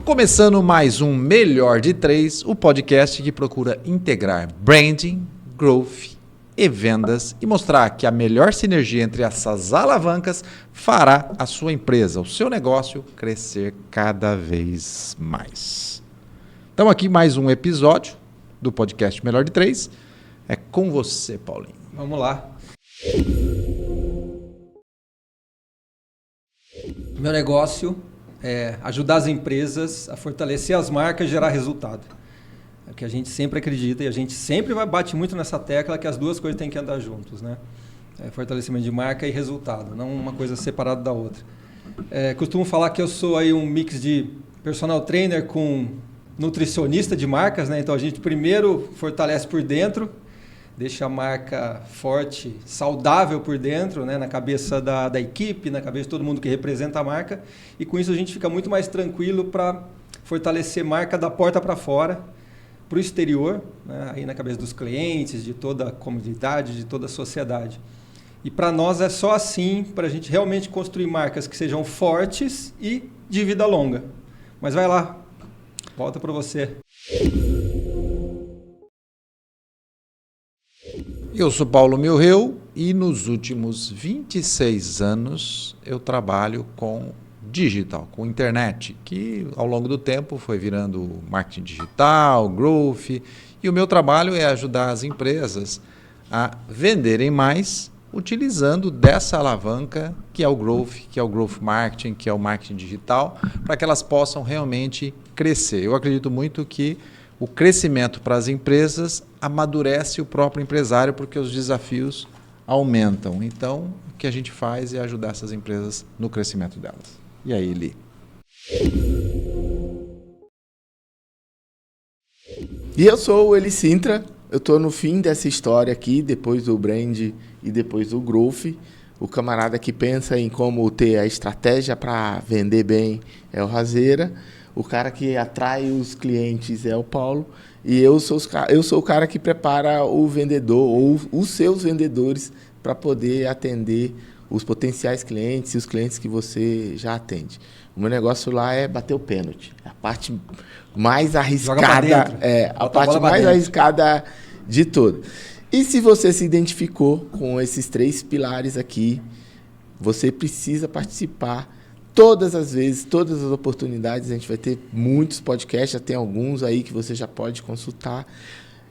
Começando mais um Melhor de Três, o podcast que procura integrar branding, growth e vendas e mostrar que a melhor sinergia entre essas alavancas fará a sua empresa, o seu negócio, crescer cada vez mais. Então aqui mais um episódio do podcast Melhor de Três. É com você, Paulinho. Vamos lá. Meu negócio é ajudar as empresas a fortalecer as marcas e gerar resultado. É o que a gente sempre acredita e a gente sempre bate muito nessa tecla que as duas coisas têm que andar juntos, né? Fortalecimento de marca e resultado, não uma coisa separada da outra. Costumo falar que eu sou aí um mix de personal trainer com nutricionista de marcas, né? Então a gente primeiro fortalece por dentro, deixa a marca forte, saudável por dentro, né? Na cabeça da equipe, na cabeça de todo mundo que representa a marca. E com isso a gente fica muito mais tranquilo para fortalecer marca da porta para fora, para o exterior, né? Aí na cabeça dos clientes, de toda a comunidade, de toda a sociedade. E para nós é só assim para a gente realmente construir marcas que sejam fortes e de vida longa. Mas vai lá, volta para você. Eu sou Paulo Milreu e nos últimos 26 anos eu trabalho com digital, com internet, que ao longo do tempo foi virando marketing digital, growth, e o meu trabalho é ajudar as empresas a venderem mais utilizando dessa alavanca que é o growth marketing, que é o marketing digital, para que elas possam realmente crescer. Eu acredito muito que o crescimento para as empresas amadurece o próprio empresário porque os desafios aumentam. Então, o que a gente faz é ajudar essas empresas no crescimento delas. E aí, Li? E eu sou o Eli Sintra, eu estou no fim dessa história aqui, depois do brand e depois do growth. O camarada que pensa em como ter a estratégia para vender bem é o Razeira. O cara que atrai os clientes é o Paulo. E eu sou o cara que prepara o vendedor ou os seus vendedores para poder atender os potenciais clientes e os clientes que você já atende. O meu negócio lá é bater o pênalti. A parte mais arriscada, a parte mais arriscada de todas. E se você se identificou com esses 3 pilares aqui, você precisa participar todas as vezes, todas as oportunidades. A gente vai ter muitos podcasts, já tem alguns aí que você já pode consultar.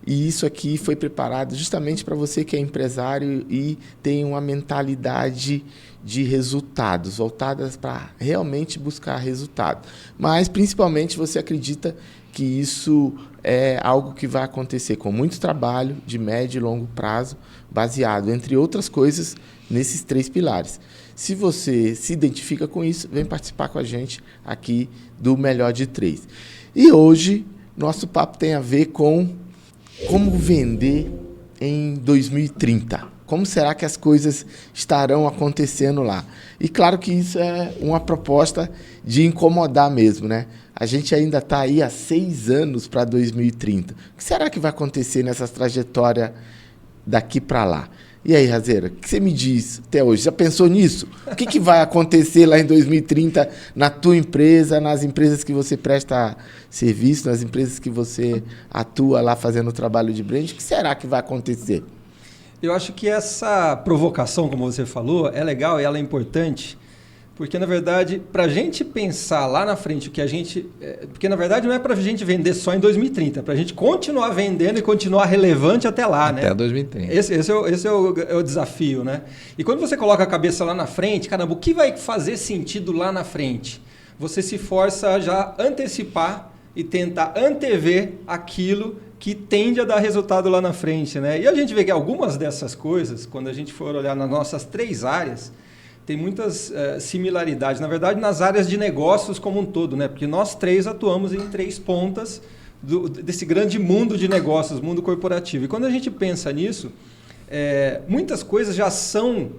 E isso aqui foi preparado justamente para você que é empresário e tem uma mentalidade de resultados, voltadas para realmente buscar resultado. Mas, principalmente, você acredita que isso é algo que vai acontecer com muito trabalho de médio e longo prazo, baseado, entre outras coisas, nesses 3 pilares. Se você se identifica com isso, vem participar com a gente aqui do Melhor de Três. E hoje, nosso papo tem a ver com como vender em 2030. Como será que as coisas estarão acontecendo lá? E claro que isso é uma proposta de incomodar mesmo, né? A gente ainda está aí há 6 anos para 2030. O que será que vai acontecer nessa trajetória daqui para lá? E aí, Razeira, o que você me diz até hoje? Já pensou nisso? O que vai acontecer lá em 2030 na tua empresa, nas empresas que você presta serviço, nas empresas que você atua lá fazendo o trabalho de brand? O que será que vai acontecer? Eu acho que essa provocação, como você falou, é legal e ela é importante, porque, na verdade, para a gente pensar lá na frente o que a gente... Porque, na verdade, não é para a gente vender só em 2030, é para a gente continuar vendendo e continuar relevante até lá, até né? 2030. Esse é o desafio, né? E quando você coloca a cabeça lá na frente, caramba, o que vai fazer sentido lá na frente? Você se força a já antecipar e tentar antever aquilo que tende a dar resultado lá na frente, né? E a gente vê que algumas dessas coisas, quando a gente for olhar nas nossas 3 áreas, tem muitas similaridades, na verdade, nas áreas de negócios como um todo, né? Porque nós 3 atuamos em 3 pontas desse grande mundo de negócios, mundo corporativo. E quando a gente pensa nisso, muitas coisas já são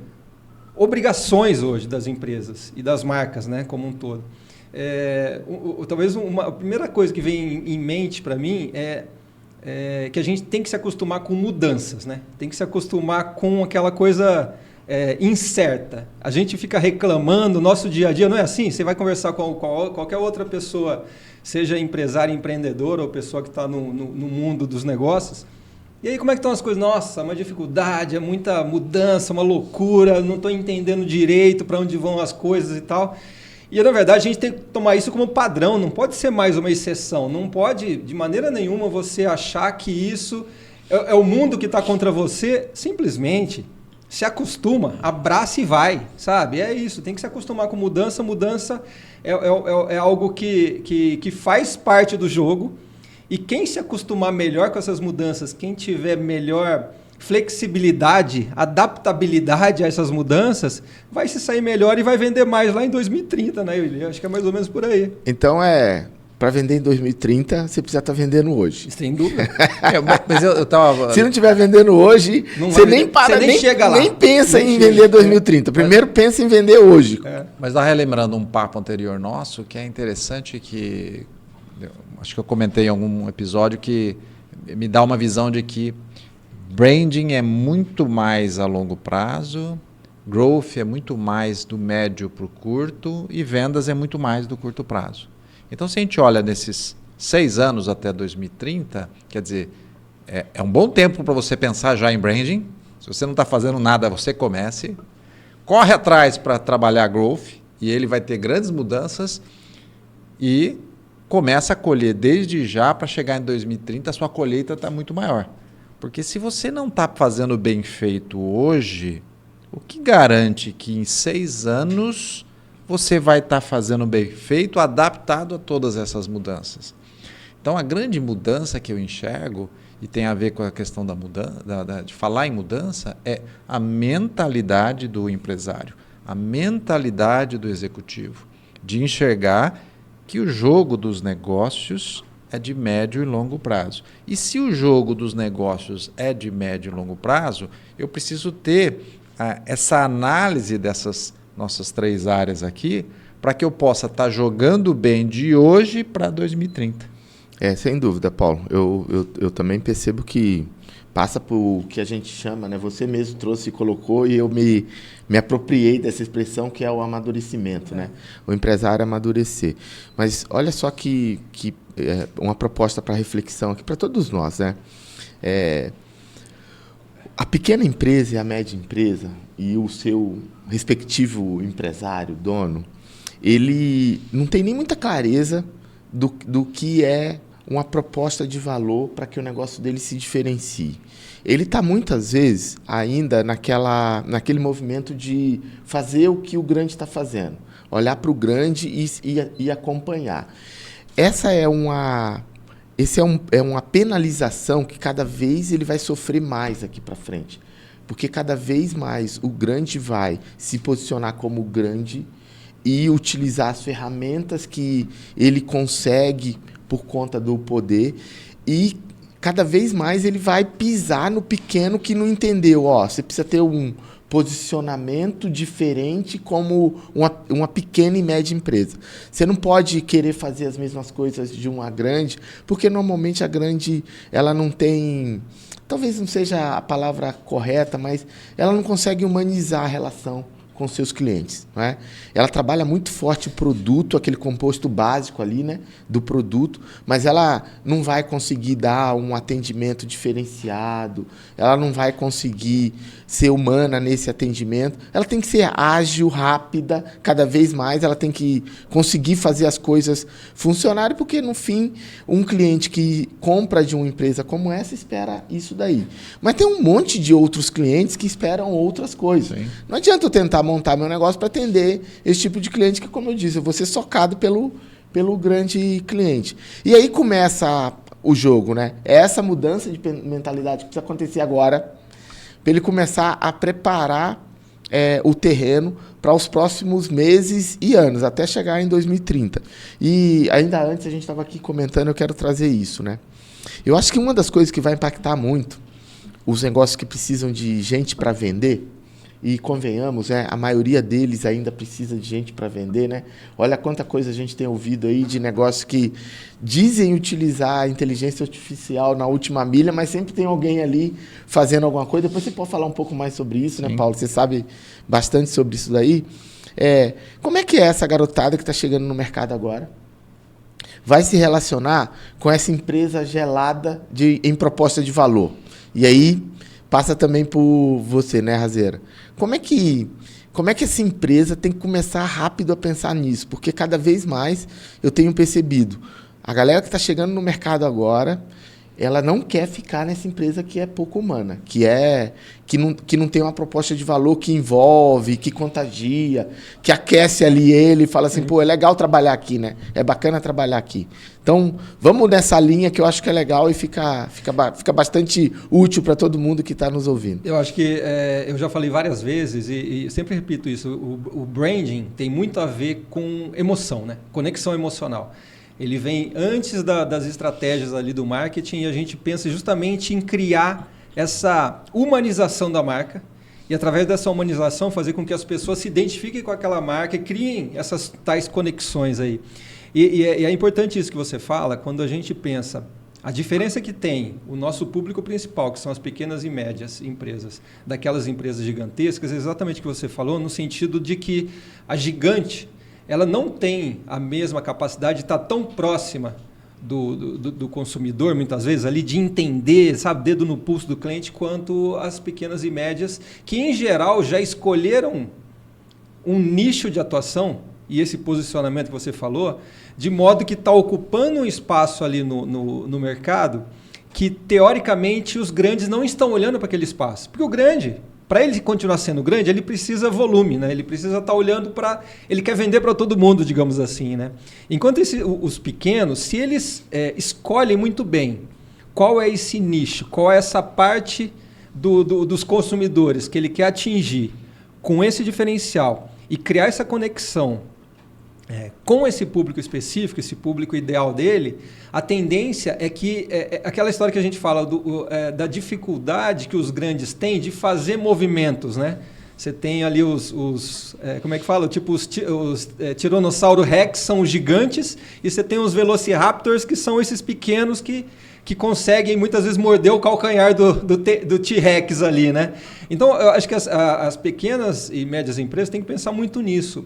obrigações hoje das empresas e das marcas, né, como um todo. Talvez a primeira coisa que vem em mente para mim é que a gente tem que se acostumar com mudanças, né? Tem que se acostumar com aquela coisa incerta. A gente fica reclamando, nosso dia a dia não é assim? Você vai conversar com qualquer outra pessoa, seja empresário, empreendedor ou pessoa que está no mundo dos negócios. E aí, como é que estão as coisas? Nossa, uma dificuldade, é muita mudança, uma loucura, não estou entendendo direito para onde vão as coisas e tal. E, na verdade, a gente tem que tomar isso como padrão, não pode ser mais uma exceção. Não pode, de maneira nenhuma, você achar que isso é o mundo que está contra você. Simplesmente se acostuma, abraça e vai, sabe? É isso, tem que se acostumar com mudança. Mudança é algo que faz parte do jogo. E quem se acostumar melhor com essas mudanças, quem tiver melhor flexibilidade, adaptabilidade a essas mudanças, vai se sair melhor e vai vender mais lá em 2030, né, William? Acho que é mais ou menos por aí. Então, para vender em 2030, você precisa estar vendendo hoje. Sem dúvida. Mas eu tava... Se não estiver vendendo hoje, você nem para, nem chega lá. Nem pensa Nem em chega. vender 2030. Primeiro pensa em vender hoje. Mas dá relembrando um papo anterior nosso, que é interessante que... Acho que eu comentei em algum episódio que me dá uma visão de que branding é muito mais a longo prazo, growth é muito mais do médio para o curto e vendas é muito mais do curto prazo. Então, se a gente olha nesses 6 anos até 2030, quer dizer, é um bom tempo para você pensar já em branding. Se você não está fazendo nada, você comece. Corre atrás para trabalhar growth e ele vai ter grandes mudanças e começa a colher desde já para chegar em 2030, a sua colheita está muito maior. Porque se você não está fazendo bem feito hoje, o que garante que em 6 anos você vai estar fazendo bem feito, adaptado a todas essas mudanças? Então, a grande mudança que eu enxergo, e tem a ver com a questão da mudança, de falar em mudança, é a mentalidade do empresário, a mentalidade do executivo, de enxergar que o jogo dos negócios é de médio e longo prazo. E se o jogo dos negócios é de médio e longo prazo, eu preciso ter essa análise dessas nossas 3 áreas aqui para que eu possa estar jogando bem de hoje para 2030. Sem dúvida, Paulo. Eu também percebo que passa por o que a gente chama, né? Você mesmo trouxe e colocou, e eu me apropriei dessa expressão, que é o amadurecimento, né? O empresário amadurecer. Mas olha só que uma proposta para reflexão aqui para todos nós, né? A pequena empresa e a média empresa e o seu respectivo empresário, dono, ele não tem nem muita clareza do que é uma proposta de valor para que o negócio dele se diferencie. Ele está, muitas vezes, ainda naquele movimento de fazer o que o grande está fazendo, olhar para o grande e acompanhar. Essa é uma penalização que cada vez ele vai sofrer mais aqui para frente, porque cada vez mais o grande vai se posicionar como grande e utilizar as ferramentas que ele consegue por conta do poder, e cada vez mais ele vai pisar no pequeno que não entendeu. Você precisa ter um posicionamento diferente como uma pequena e média empresa. Você não pode querer fazer as mesmas coisas de uma grande, porque normalmente a grande ela não tem, talvez não seja a palavra correta, mas ela não consegue humanizar a relação com seus clientes, não é? Ela trabalha muito forte o produto, aquele composto básico ali, né, do produto, mas ela não vai conseguir dar um atendimento diferenciado, ela não vai conseguir ser humana nesse atendimento, ela tem que ser ágil, rápida, cada vez mais, ela tem que conseguir fazer as coisas funcionarem, porque no fim, um cliente que compra de uma empresa como essa espera isso daí. Mas tem um monte de outros clientes que esperam outras coisas. Sim. Não adianta eu tentar montar meu negócio para atender esse tipo de cliente que, como eu disse, eu vou ser socado pelo grande cliente. E aí começa o jogo, né? É essa mudança de mentalidade que precisa acontecer agora para ele começar a preparar o terreno para os próximos meses e anos, até chegar em 2030. E ainda antes, a gente estava aqui comentando, eu quero trazer isso, né? Eu acho que uma das coisas que vai impactar muito os negócios que precisam de gente para vender, e convenhamos, né, a maioria deles ainda precisa de gente para vender, né? Olha quanta coisa a gente tem ouvido aí de negócios que dizem utilizar a inteligência artificial na última milha, mas sempre tem alguém ali fazendo alguma coisa. Depois você pode falar um pouco mais sobre isso, né, Paulo? Você sabe bastante sobre isso daí. Como é que é essa garotada que está chegando no mercado agora? Vai se relacionar com essa empresa gelada em proposta de valor. E aí passa também por você, né, Razeira? Como é que essa empresa tem que começar rápido a pensar nisso? Porque cada vez mais eu tenho percebido, a galera que está chegando no mercado agora, ela não quer ficar nessa empresa que é pouco humana, que não tem uma proposta de valor que envolve, que contagia, que aquece ali ele e fala assim, pô, é legal trabalhar aqui, né? É bacana trabalhar aqui. Então, vamos nessa linha que eu acho que é legal e fica bastante útil para todo mundo que está nos ouvindo. Eu acho que eu já falei várias vezes e sempre repito isso, o branding tem muito a ver com emoção, né? Conexão emocional. Ele vem antes das estratégias ali do marketing e a gente pensa justamente em criar essa humanização da marca e, através dessa humanização, fazer com que as pessoas se identifiquem com aquela marca e criem essas tais conexões aí. E é importante isso que você fala, quando a gente pensa a diferença que tem o nosso público principal, que são as pequenas e médias empresas, daquelas empresas gigantescas, é exatamente o que você falou, no sentido de que a gigante ela não tem a mesma capacidade de estar tão próxima do consumidor, muitas vezes, ali de entender, sabe, dedo no pulso do cliente, quanto as pequenas e médias, que, em geral, já escolheram um nicho de atuação, e esse posicionamento que você falou, de modo que está ocupando um espaço ali no mercado que, teoricamente, os grandes não estão olhando para aquele espaço. Porque o grande, para ele continuar sendo grande, ele precisa volume, né? Ele precisa estar olhando para... Ele quer vender para todo mundo, digamos assim, né? Enquanto os pequenos, se eles escolhem muito bem qual é esse nicho, qual é essa parte dos consumidores que ele quer atingir com esse diferencial e criar essa conexão com esse público específico, esse público ideal dele, a tendência é que aquela história que a gente fala da dificuldade que os grandes têm de fazer movimentos, né? Você tem ali como é que fala? Tipo, os Tiranossauro Rex são os gigantes e você tem os Velociraptors, que são esses pequenos que conseguem muitas vezes morder o calcanhar do T-Rex ali, né? Então, eu acho que as pequenas e médias empresas têm que pensar muito nisso.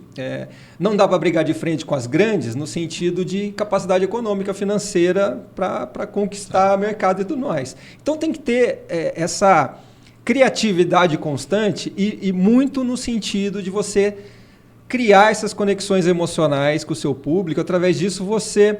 Não dá para brigar de frente com as grandes no sentido de capacidade econômica, financeira para conquistar mercado e tudo mais. Então, tem que ter essa criatividade constante e muito no sentido de você criar essas conexões emocionais com o seu público. Através disso, você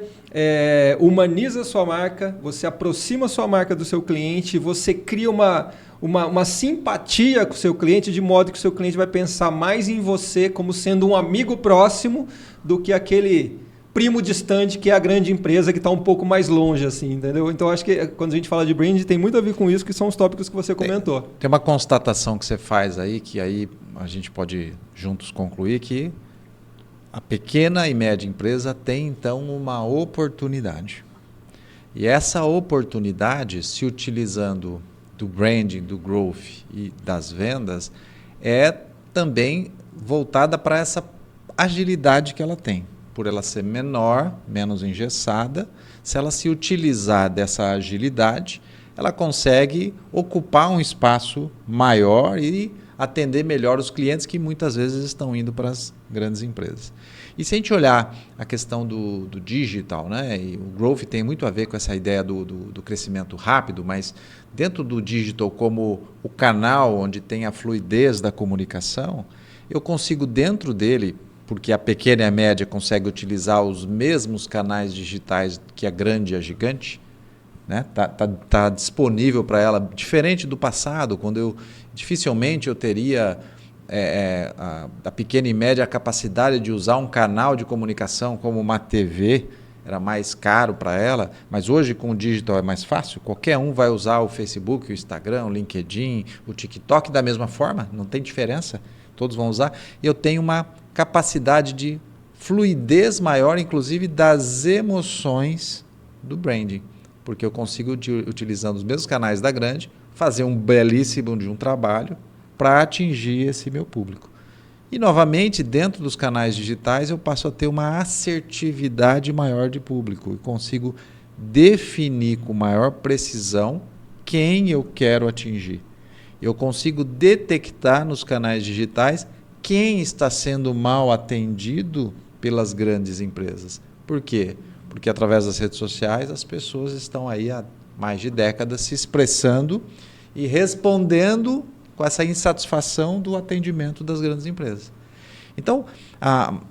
humaniza a sua marca, você aproxima a sua marca do seu cliente, você cria uma simpatia com o seu cliente, de modo que o seu cliente vai pensar mais em você como sendo um amigo próximo do que aquele primo distante que é a grande empresa que está um pouco mais longe, assim, entendeu? Então, acho que quando a gente fala de brand, tem muito a ver com isso, que são os tópicos que você comentou. Tem uma constatação que você faz aí, que aí a gente pode juntos concluir que a pequena e média empresa tem, então, uma oportunidade. E essa oportunidade, se utilizando do branding, do growth e das vendas, é também voltada para essa agilidade que ela tem. Por ela ser menor, menos engessada, se ela se utilizar dessa agilidade, ela consegue ocupar um espaço maior e atender melhor os clientes que muitas vezes estão indo para as grandes empresas. E se a gente olhar a questão do digital, né? E o growth tem muito a ver com essa ideia do crescimento rápido, mas dentro do digital como o canal onde tem a fluidez da comunicação, eu consigo dentro dele, porque a pequena e a média consegue utilizar os mesmos canais digitais que a grande e a gigante, né? Tá disponível para ela, diferente do passado, quando dificilmente eu teria a pequena e média a capacidade de usar um canal de comunicação como uma TV, era mais caro para ela, mas hoje com o digital é mais fácil, qualquer um vai usar o Facebook, o Instagram, o LinkedIn, o TikTok da mesma forma, não tem diferença, todos vão usar, e eu tenho uma capacidade de fluidez maior, inclusive das emoções do branding, porque eu consigo, utilizando os mesmos canais da grande, fazer um belíssimo de um trabalho para atingir esse meu público. E, novamente, dentro dos canais digitais, eu passo a ter uma assertividade maior de público e consigo definir com maior precisão quem eu quero atingir. Eu consigo detectar nos canais digitais quem está sendo mal atendido pelas grandes empresas. Por quê? Porque através das redes sociais as pessoas estão aí há mais de décadas se expressando e respondendo com essa insatisfação do atendimento das grandes empresas. Então,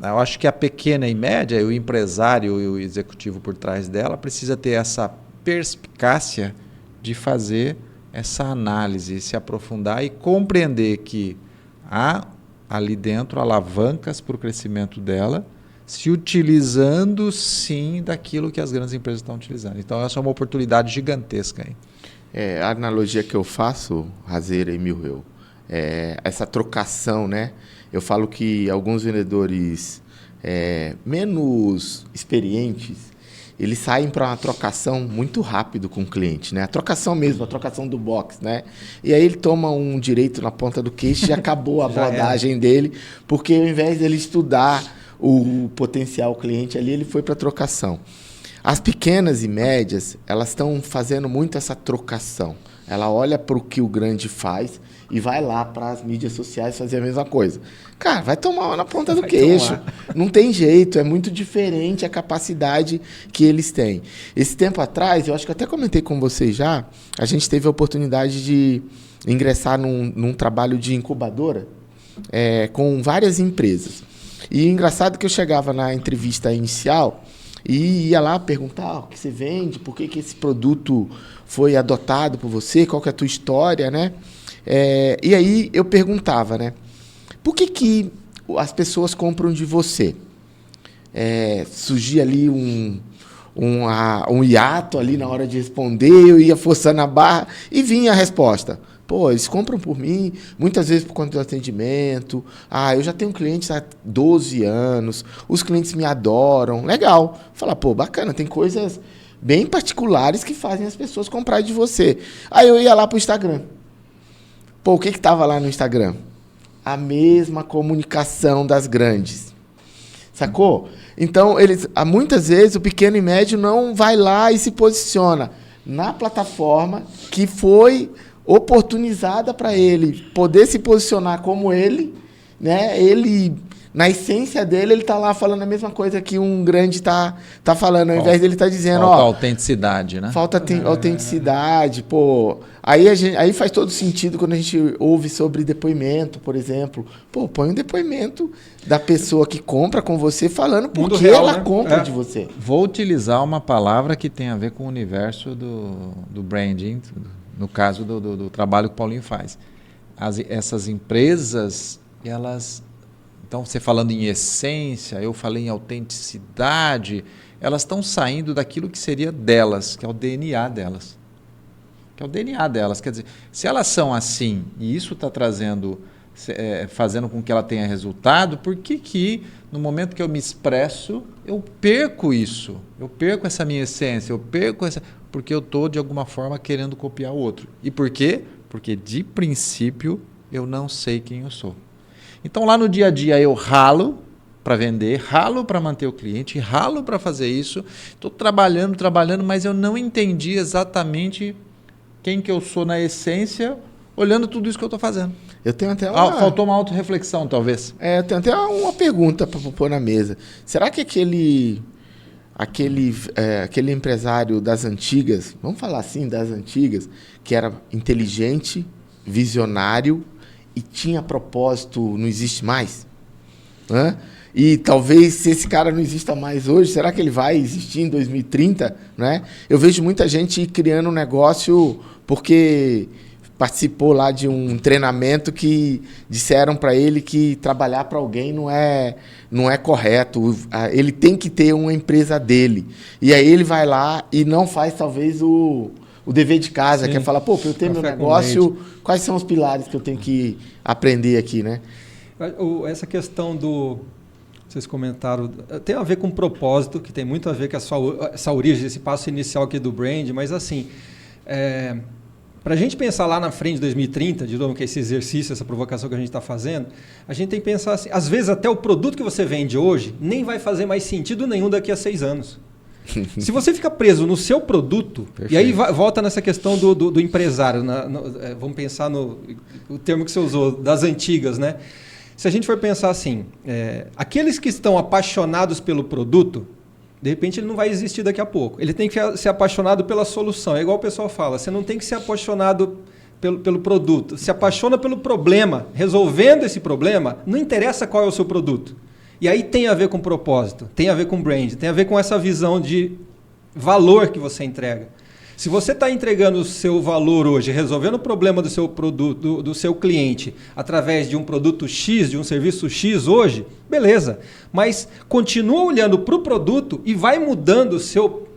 eu acho que a pequena e média, o empresário e o executivo por trás dela precisa ter essa perspicácia de fazer essa análise, se aprofundar e compreender que há ali dentro alavancas para o crescimento dela, se utilizando sim daquilo que as grandes empresas estão utilizando. Então, essa é uma oportunidade gigantesca aí. A analogia que eu faço, Razeira e Milreu, é essa trocação, né? Eu falo que alguns vendedores menos experientes, eles saem para uma trocação muito rápido com o cliente, né? A trocação mesmo, a trocação do box, né? E aí ele toma um direito na ponta do queixo e acabou a abordagem dele, porque ao invés dele estudar o potencial cliente ali, ele foi para a trocação. As pequenas e médias, elas estão fazendo muito essa trocação. Ela olha para o que o grande faz e vai lá para as mídias sociais fazer a mesma coisa. Cara, vai tomar uma na ponta do queixo. Não tem jeito, é muito diferente a capacidade que eles têm. Esse tempo atrás, eu acho que até comentei com vocês já, a gente teve a oportunidade de ingressar num trabalho de incubadora com várias empresas. E engraçado que eu chegava na entrevista inicial e ia lá perguntar o que você vende, por que esse produto foi adotado por você, qual que é a tua história, né? E aí eu perguntava, né? Por que as pessoas compram de você? Surgia ali um hiato ali na hora de responder, eu ia forçando a barra e vinha a resposta. Pô, eles compram por mim, muitas vezes por conta do atendimento. Eu já tenho clientes há 12 anos, os clientes me adoram. Legal. Falar, pô, bacana, tem coisas bem particulares que fazem as pessoas comprarem de você. Aí eu ia lá para o Instagram. Pô, o que estava lá no Instagram? A mesma comunicação das grandes. Sacou? Então, muitas vezes o pequeno e médio não vai lá e se posiciona na plataforma que foi oportunizada para ele poder se posicionar como ele, né? Ele, na essência dele, ele está lá falando a mesma coisa que um grande tá falando, ao invés dele estar dizendo, falta autenticidade, né? Falta autenticidade, pô. Aí faz todo sentido quando a gente ouve sobre depoimento, por exemplo. Pô, põe um depoimento da pessoa que compra com você falando por que ela compra de você. Vou utilizar uma palavra que tem a ver com o universo do branding, no caso do trabalho que o Paulinho faz. Essas empresas, elas... Então, você falando em essência, eu falei em autenticidade, elas estão saindo daquilo que seria delas, que é o DNA delas. Quer dizer, se elas são assim, e isso está fazendo com que ela tenha resultado, por que no momento que eu me expresso, eu perco isso? Eu perco essa minha essência, porque eu estou, de alguma forma, querendo copiar o outro. E por quê? Porque, de princípio, eu não sei quem eu sou. Então, lá no dia a dia, eu ralo para vender, ralo para manter o cliente, ralo para fazer isso. Estou trabalhando, mas eu não entendi exatamente quem que eu sou na essência, olhando tudo isso que eu estou fazendo. Eu tenho até faltou uma autorreflexão, talvez. Eu tenho até uma pergunta para pôr na mesa. Será que aquele empresário das antigas, vamos falar assim, das antigas, que era inteligente, visionário e tinha propósito, não existe mais? E talvez, se esse cara não exista mais hoje, será que ele vai existir em 2030? Né? Eu vejo muita gente criando um negócio porque participou lá de um treinamento que disseram para ele que trabalhar para alguém não é correto. Ele tem que ter uma empresa dele. E aí ele vai lá e não faz, talvez, o dever de casa. Sim. Que é falar, pô, para eu ter meu negócio, quais são os pilares que eu tenho que aprender aqui, né? Essa questão vocês comentaram, tem a ver com propósito, que tem muito a ver com essa origem, esse passo inicial aqui do brand, mas assim, Para a gente pensar lá na frente de 2030, de novo, que é esse exercício, essa provocação que a gente está fazendo, a gente tem que pensar assim, às vezes até o produto que você vende hoje nem vai fazer mais sentido nenhum daqui a 6 anos. Se você fica preso no seu produto, perfeito. E aí volta nessa questão do empresário, vamos pensar no o termo que você usou, das antigas, né? Se a gente for pensar assim, aqueles que estão apaixonados pelo produto, de repente ele não vai existir daqui a pouco. Ele tem que ser apaixonado pela solução. É igual o pessoal fala, você não tem que ser apaixonado pelo produto. Se apaixona pelo problema. Resolvendo esse problema, não interessa qual é o seu produto. E aí tem a ver com propósito, tem a ver com brand, tem a ver com essa visão de valor que você entrega. Se você está entregando o seu valor hoje, resolvendo o problema do seu produto, do seu cliente, através de um produto X, de um serviço X hoje, beleza. Mas continua olhando para o produto e vai mudando o seu...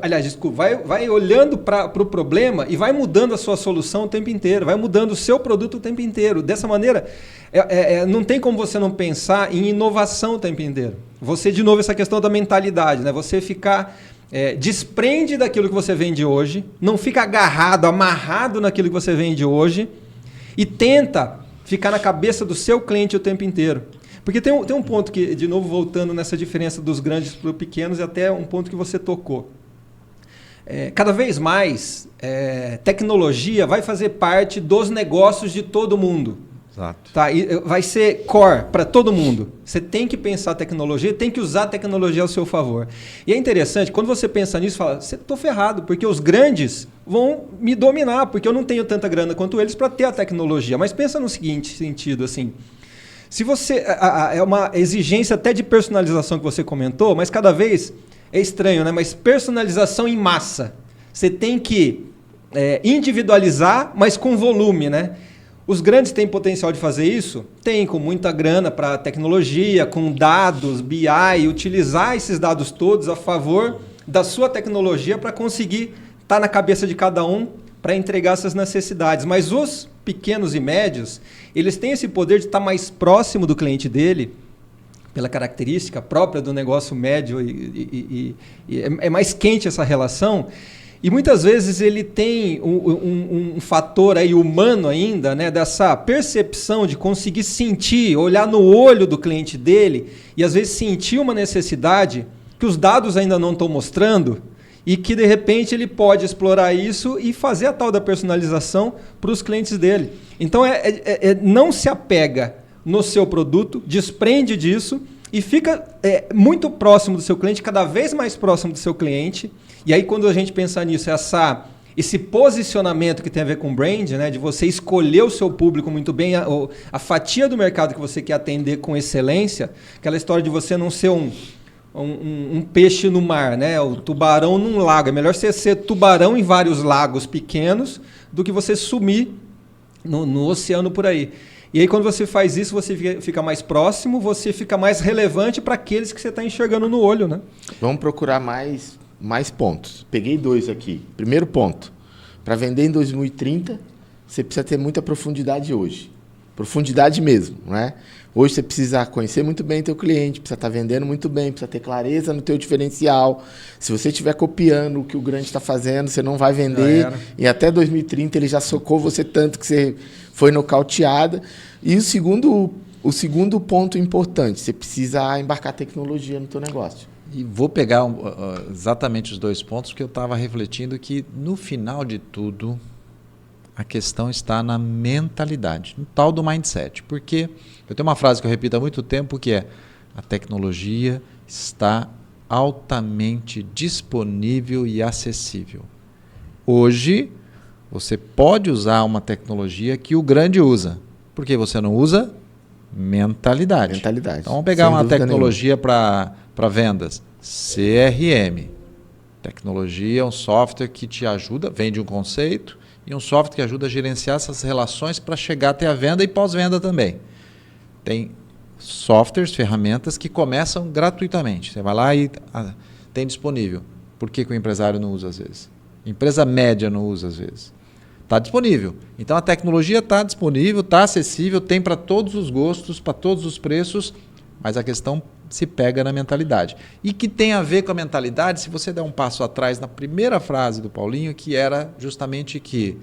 Aliás, desculpa, vai olhando para o problema e vai mudando a sua solução o tempo inteiro, vai mudando o seu produto o tempo inteiro. Dessa maneira, não tem como você não pensar em inovação o tempo inteiro. Você, de novo, essa questão da mentalidade, né? Você ficar... desprende daquilo que você vende hoje, não fica agarrado, amarrado naquilo que você vende hoje e tenta ficar na cabeça do seu cliente o tempo inteiro. Porque tem um ponto que, de novo, voltando nessa diferença dos grandes para os pequenos, e até um ponto que você tocou. Cada vez mais, tecnologia vai fazer parte dos negócios de todo mundo. Exato. Tá? E vai ser core para todo mundo. Você tem que pensar a tecnologia, tem que usar a tecnologia ao seu favor. E é interessante, quando você pensa nisso, fala, estou ferrado, porque os grandes vão me dominar, porque eu não tenho tanta grana quanto eles para ter a tecnologia. Mas pensa no seguinte sentido, assim, se você é uma exigência até de personalização que você comentou, mas cada vez é estranho, né? Mas personalização em massa. Você tem que individualizar, mas com volume, né? Os grandes têm potencial de fazer isso? Tem, com muita grana para tecnologia, com dados, BI, utilizar esses dados todos a favor da sua tecnologia para conseguir estar na cabeça de cada um para entregar essas necessidades. Mas os pequenos e médios, eles têm esse poder de estar mais próximo do cliente dele, pela característica própria do negócio médio, e é mais quente essa relação. E muitas vezes ele tem um fator aí humano ainda, né, dessa percepção de conseguir sentir, olhar no olho do cliente dele e às vezes sentir uma necessidade que os dados ainda não estão mostrando e que de repente ele pode explorar isso e fazer a tal da personalização para os clientes dele. Então não se apega no seu produto, desprende disso e fica muito próximo do seu cliente, cada vez mais próximo do seu cliente. E aí, quando a gente pensa nisso, esse posicionamento que tem a ver com brand, né, de você escolher o seu público muito bem, a fatia do mercado que você quer atender com excelência, aquela história de você não ser um peixe no mar, né, o tubarão num lago. É melhor você ser tubarão em vários lagos pequenos do que você sumir no oceano por aí. E aí, quando você faz isso, você fica mais próximo, você fica mais relevante para aqueles que você está enxergando no olho, né? Vamos procurar mais pontos. Peguei 2 aqui. Primeiro ponto. Para vender em 2030, você precisa ter muita profundidade hoje. Profundidade mesmo, não é? Hoje você precisa conhecer muito bem teu cliente, precisa estar vendendo muito bem, precisa ter clareza no teu diferencial. Se você estiver copiando o que o grande está fazendo, você não vai vender. E até 2030 ele já socou você tanto que você foi nocauteada. E o segundo ponto importante, você precisa embarcar tecnologia no teu negócio. E vou pegar exatamente os 2 pontos, porque eu estava refletindo que, no final de tudo, a questão está na mentalidade, no tal do mindset. Porque eu tenho uma frase que eu repito há muito tempo, que é: a tecnologia está altamente disponível e acessível. Hoje, você pode usar uma tecnologia que o grande usa. Por que você não usa? Mentalidade. Então, vamos pegar uma tecnologia para vendas. CRM. Tecnologia é um software que te ajuda, vende um conceito, e um software que ajuda a gerenciar essas relações para chegar até a venda e pós-venda também. Tem softwares, ferramentas que começam gratuitamente. Você vai lá e tem disponível. Por que o empresário não usa às vezes? Empresa média não usa às vezes. Está disponível. Então a tecnologia está disponível, está acessível, tem para todos os gostos, para todos os preços, mas a questão se pega na mentalidade. E que tem a ver com a mentalidade, se você der um passo atrás na primeira frase do Paulinho, que era justamente que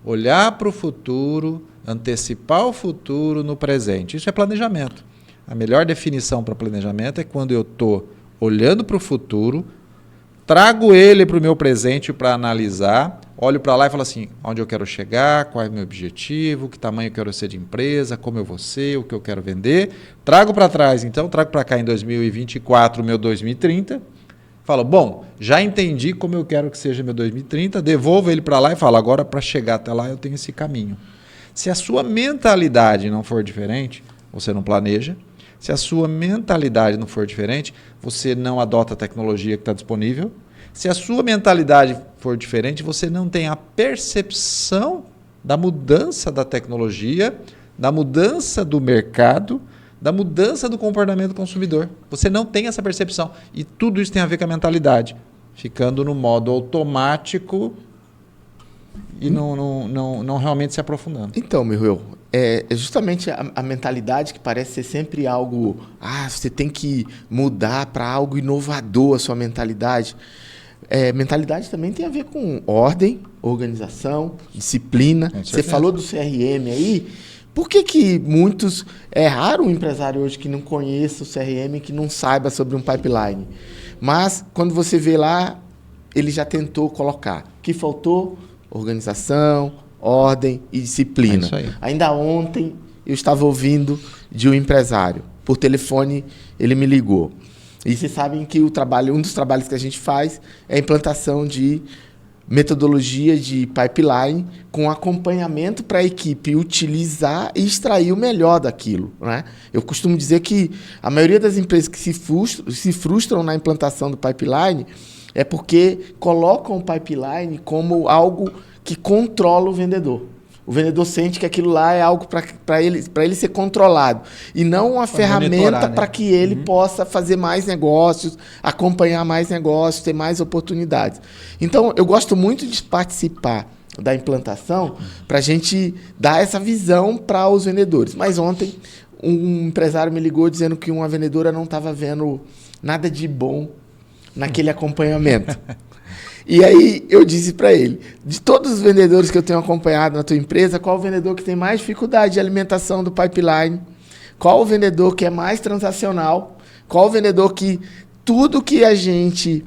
olhar para o futuro, antecipar o futuro no presente. Isso é planejamento. A melhor definição para planejamento é quando eu estou olhando para o futuro, trago ele para o meu presente para analisar, olho para lá e falo assim, onde eu quero chegar, qual é o meu objetivo, que tamanho eu quero ser de empresa, como eu vou ser, o que eu quero vender. Trago para trás, então, trago para cá em 2024 o meu 2030. Falo, bom, já entendi como eu quero que seja meu 2030, devolvo ele para lá e falo, agora para chegar até lá eu tenho esse caminho. Se a sua mentalidade não for diferente, você não planeja. Se a sua mentalidade não for diferente, você não adota a tecnologia que está disponível. Se a sua mentalidade for diferente, você não tem a percepção da mudança da tecnologia, da mudança do mercado, da mudança do comportamento do consumidor. Você não tem essa percepção. E tudo isso tem a ver com a mentalidade. Ficando no modo automático e não realmente se aprofundando. Então, meu é justamente a mentalidade que parece ser sempre algo... você tem que mudar para algo inovador a sua mentalidade. Mentalidade também tem a ver com ordem, organização, disciplina. Você falou do CRM aí. Por que muitos... É raro um empresário hoje que não conheça o CRM, que não saiba sobre um pipeline. Mas, quando você vê lá, ele já tentou colocar. O que faltou? Organização, ordem e disciplina. Ainda ontem eu estava ouvindo de um empresário. Por telefone ele me ligou. E vocês sabem que um dos trabalhos que a gente faz é a implantação de metodologia de pipeline com acompanhamento para a equipe utilizar e extrair o melhor daquilo, né? Eu costumo dizer que a maioria das empresas que se frustram na implantação do pipeline é porque colocam o pipeline como algo que controla o vendedor. O vendedor sente que aquilo lá é algo para ele ser controlado. E não uma ferramenta para que ele possa fazer mais negócios, acompanhar mais negócios, ter mais oportunidades. Então, eu gosto muito de participar da implantação para a gente dar essa visão para os vendedores. Mas ontem, um empresário me ligou dizendo que uma vendedora não estava vendo nada de bom naquele acompanhamento. E aí eu disse para ele, de todos os vendedores que eu tenho acompanhado na tua empresa, qual o vendedor que tem mais dificuldade de alimentação do pipeline? Qual o vendedor que é mais transacional? Qual o vendedor que tudo que a gente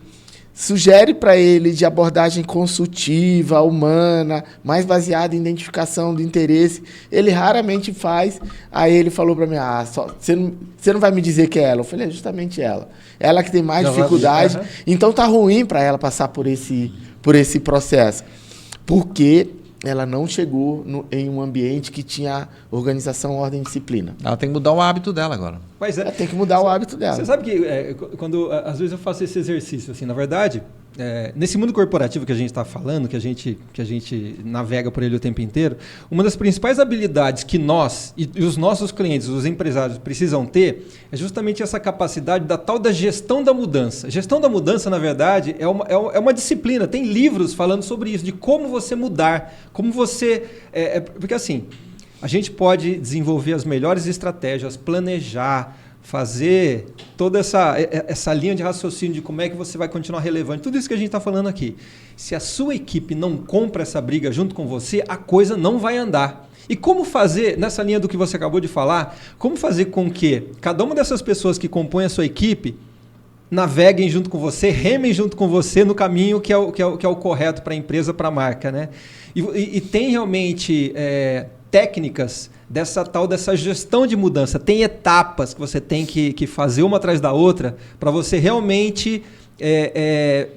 sugere para ele de abordagem consultiva, humana, mais baseada em identificação do interesse, ele raramente faz. Aí ele falou para mim, você não vai me dizer que é ela? Eu falei, é justamente ela. Ela que tem mais dificuldade, então tá ruim para ela passar por esse processo. Porque ela não chegou em um ambiente que tinha organização, ordem e disciplina. Ela tem que mudar o hábito dela agora. Mas ela tem que mudar o hábito dela. Você sabe que quando às vezes eu faço esse exercício, assim, na verdade, nesse mundo corporativo que a gente está falando, que a gente navega por ele o tempo inteiro, uma das principais habilidades que nós e os nossos clientes, os empresários, precisam ter é justamente essa capacidade da tal da gestão da mudança. Gestão da mudança, na verdade, é uma disciplina. Tem livros falando sobre isso, de como você mudar, como você... porque assim, a gente pode desenvolver as melhores estratégias, planejar, fazer toda essa linha de raciocínio de como é que você vai continuar relevante, tudo isso que a gente está falando aqui. Se a sua equipe não compra essa briga junto com você, a coisa não vai andar. E como fazer, nessa linha do que você acabou de falar, como fazer com que cada uma dessas pessoas que compõem a sua equipe naveguem junto com você, remem junto com você no caminho que é o correto para a empresa, para a marca, né? E tem realmente técnicas dessa gestão de mudança. Tem etapas que você tem que fazer uma atrás da outra para você realmente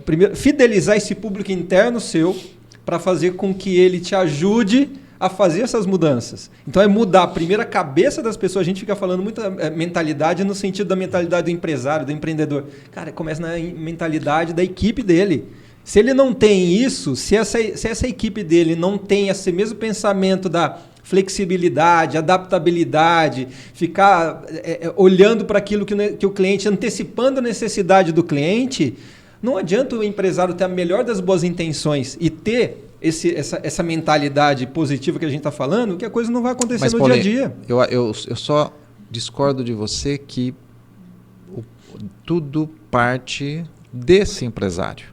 primeiro, fidelizar esse público interno seu para fazer com que ele te ajude a fazer essas mudanças. Então é mudar primeiro a cabeça das pessoas. A gente fica falando muita mentalidade no sentido da mentalidade do empresário, do empreendedor. Cara, começa na mentalidade da equipe dele. Se ele não tem isso, se essa equipe dele não tem esse mesmo pensamento da flexibilidade, adaptabilidade, ficar olhando para aquilo que o cliente, antecipando a necessidade do cliente, não adianta o empresário ter a melhor das boas intenções e ter essa mentalidade positiva que a gente está falando, que a coisa não vai acontecer no dia a dia. Eu só discordo de você que tudo parte desse empresário.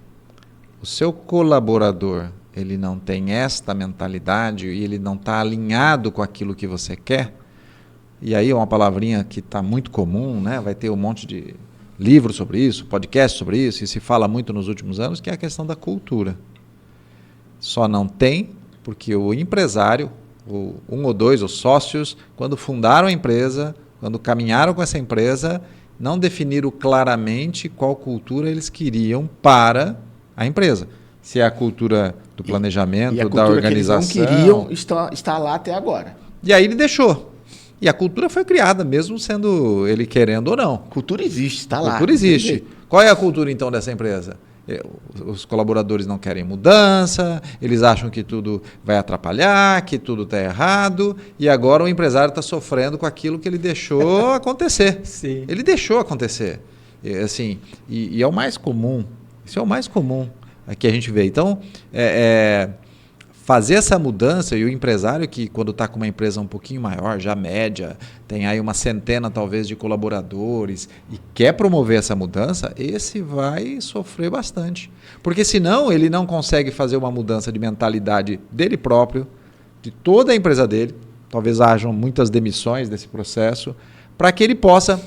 O seu colaborador, ele não tem esta mentalidade e ele não está alinhado com aquilo que você quer, e aí é uma palavrinha que está muito comum, né? Vai ter um monte de livros sobre isso, podcast sobre isso, e se fala muito nos últimos anos, que é a questão da cultura. Só não tem porque o empresário, um ou dois, os sócios, quando fundaram a empresa, quando caminharam com essa empresa, não definiram claramente qual cultura eles queriam para a empresa. Se é a cultura do planejamento, e a da organização. Que eles não queriam está lá até agora. E aí ele deixou. E a cultura foi criada, mesmo sendo ele querendo ou não. Cultura existe, está lá. Cultura existe. Qual é a cultura, então, dessa empresa? Os colaboradores não querem mudança, eles acham que tudo vai atrapalhar, que tudo está errado, e agora o empresário está sofrendo com aquilo que ele deixou acontecer. Sim. Ele deixou acontecer. Assim, e é o mais comum. Isso é o mais comum que a gente vê. Então, fazer essa mudança, e o empresário que quando está com uma empresa um pouquinho maior, já média, tem aí uma centena talvez de colaboradores e quer promover essa mudança, esse vai sofrer bastante. Porque senão ele não consegue fazer uma mudança de mentalidade dele próprio, de toda a empresa dele, talvez hajam muitas demissões desse processo, para que ele possa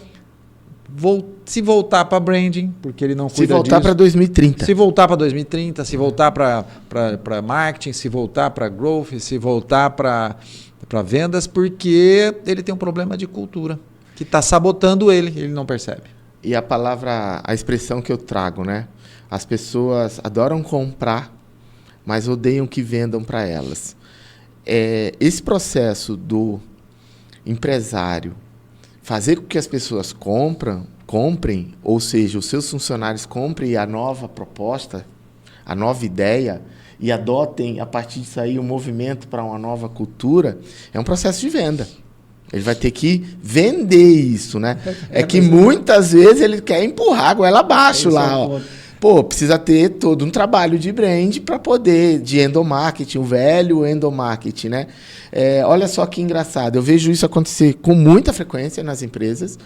se voltar para branding, porque ele não cuida disso. Se voltar para 2030. Se voltar para 2030, se voltar para marketing, se voltar para growth, se voltar para vendas, porque ele tem um problema de cultura que está sabotando ele não percebe. E a expressão que eu trago, né? As pessoas adoram comprar, mas odeiam que vendam para elas. Esse processo do empresário fazer com que as pessoas comprem, ou seja, os seus funcionários comprem a nova proposta, a nova ideia, e adotem, a partir disso aí, um movimento para uma nova cultura, é um processo de venda. Ele vai ter que vender isso, né? É que muitas vezes ele quer empurrar a goela abaixo lá, ó. Pô, precisa ter todo um trabalho de brand para poder, de endomarketing, o velho endomarketing, né? Olha só que engraçado, eu vejo isso acontecer com muita frequência nas empresas.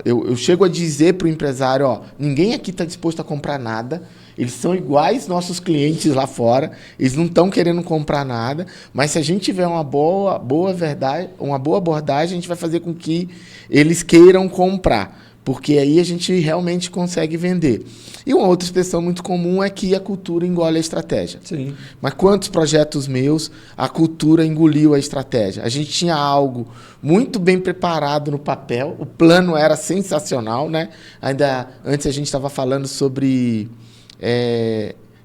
Eu chego a dizer para o empresário, ó, ninguém aqui está disposto a comprar nada, eles são iguais nossos clientes lá fora, eles não estão querendo comprar nada, mas se a gente tiver uma boa abordagem, a gente vai fazer com que eles queiram comprar. Porque aí a gente realmente consegue vender. E uma outra expressão muito comum é que a cultura engole a estratégia. Sim. Mas quantos projetos meus a cultura engoliu a estratégia? A gente tinha algo muito bem preparado no papel, o plano era sensacional, né? Ainda antes a gente estava falando sobre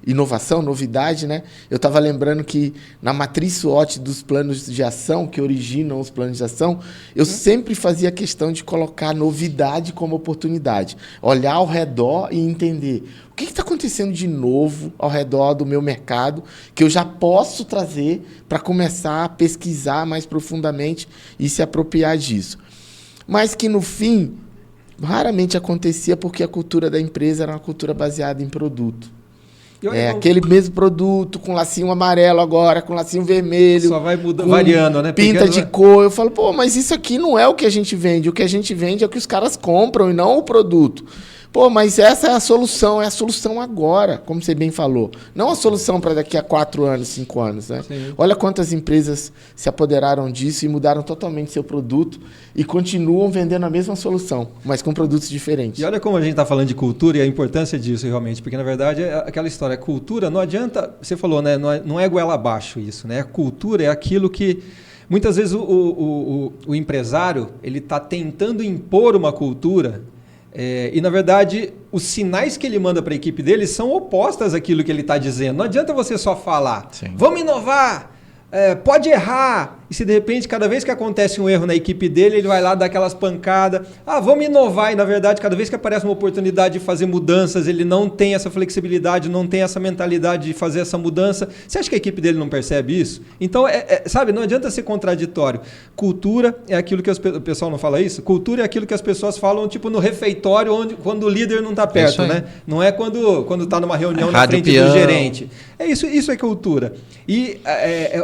inovação, novidade, né? Eu estava lembrando que na matriz SWOT dos planos de ação, que originam os planos de ação, eu sempre fazia questão de colocar novidade como oportunidade. Olhar ao redor e entender o que está acontecendo de novo ao redor do meu mercado, que eu já posso trazer para começar a pesquisar mais profundamente e se apropriar disso. Mas que, no fim, raramente acontecia porque a cultura da empresa era uma cultura baseada em produto. Aquele mesmo produto, com lacinho amarelo agora, com lacinho vermelho. Só vai mudando, variando, né? Pinta de cor. Eu falo, pô, mas isso aqui não é o que a gente vende. O que a gente vende é o que os caras compram e não o produto. Pô, mas essa é a solução agora, como você bem falou. Não a solução para daqui a 4 anos, 5 anos, né? Sim. Olha quantas empresas se apoderaram disso e mudaram totalmente seu produto e continuam vendendo a mesma solução, mas com produtos diferentes. E olha como a gente está falando de cultura e a importância disso realmente, porque na verdade é aquela história, cultura não adianta, você falou, né? Não é goela abaixo isso, né? A cultura é aquilo que muitas vezes o empresário ele está tentando impor uma cultura. E, na verdade, os sinais que ele manda para a equipe dele são opostas àquilo que ele está dizendo. Não adianta você só falar, Sim. Vamos inovar, pode errar. E se, de repente, cada vez que acontece um erro na equipe dele, ele vai lá dar aquelas pancadas. Vamos inovar. E, na verdade, cada vez que aparece uma oportunidade de fazer mudanças, ele não tem essa flexibilidade, não tem essa mentalidade de fazer essa mudança. Você acha que a equipe dele não percebe isso? Então, sabe, não adianta ser contraditório. Cultura é aquilo que o pessoal não fala isso? Cultura é aquilo que as pessoas falam, tipo, no refeitório, quando o líder não está perto, né? Não é quando está numa reunião na frente do gerente. Isso é cultura. E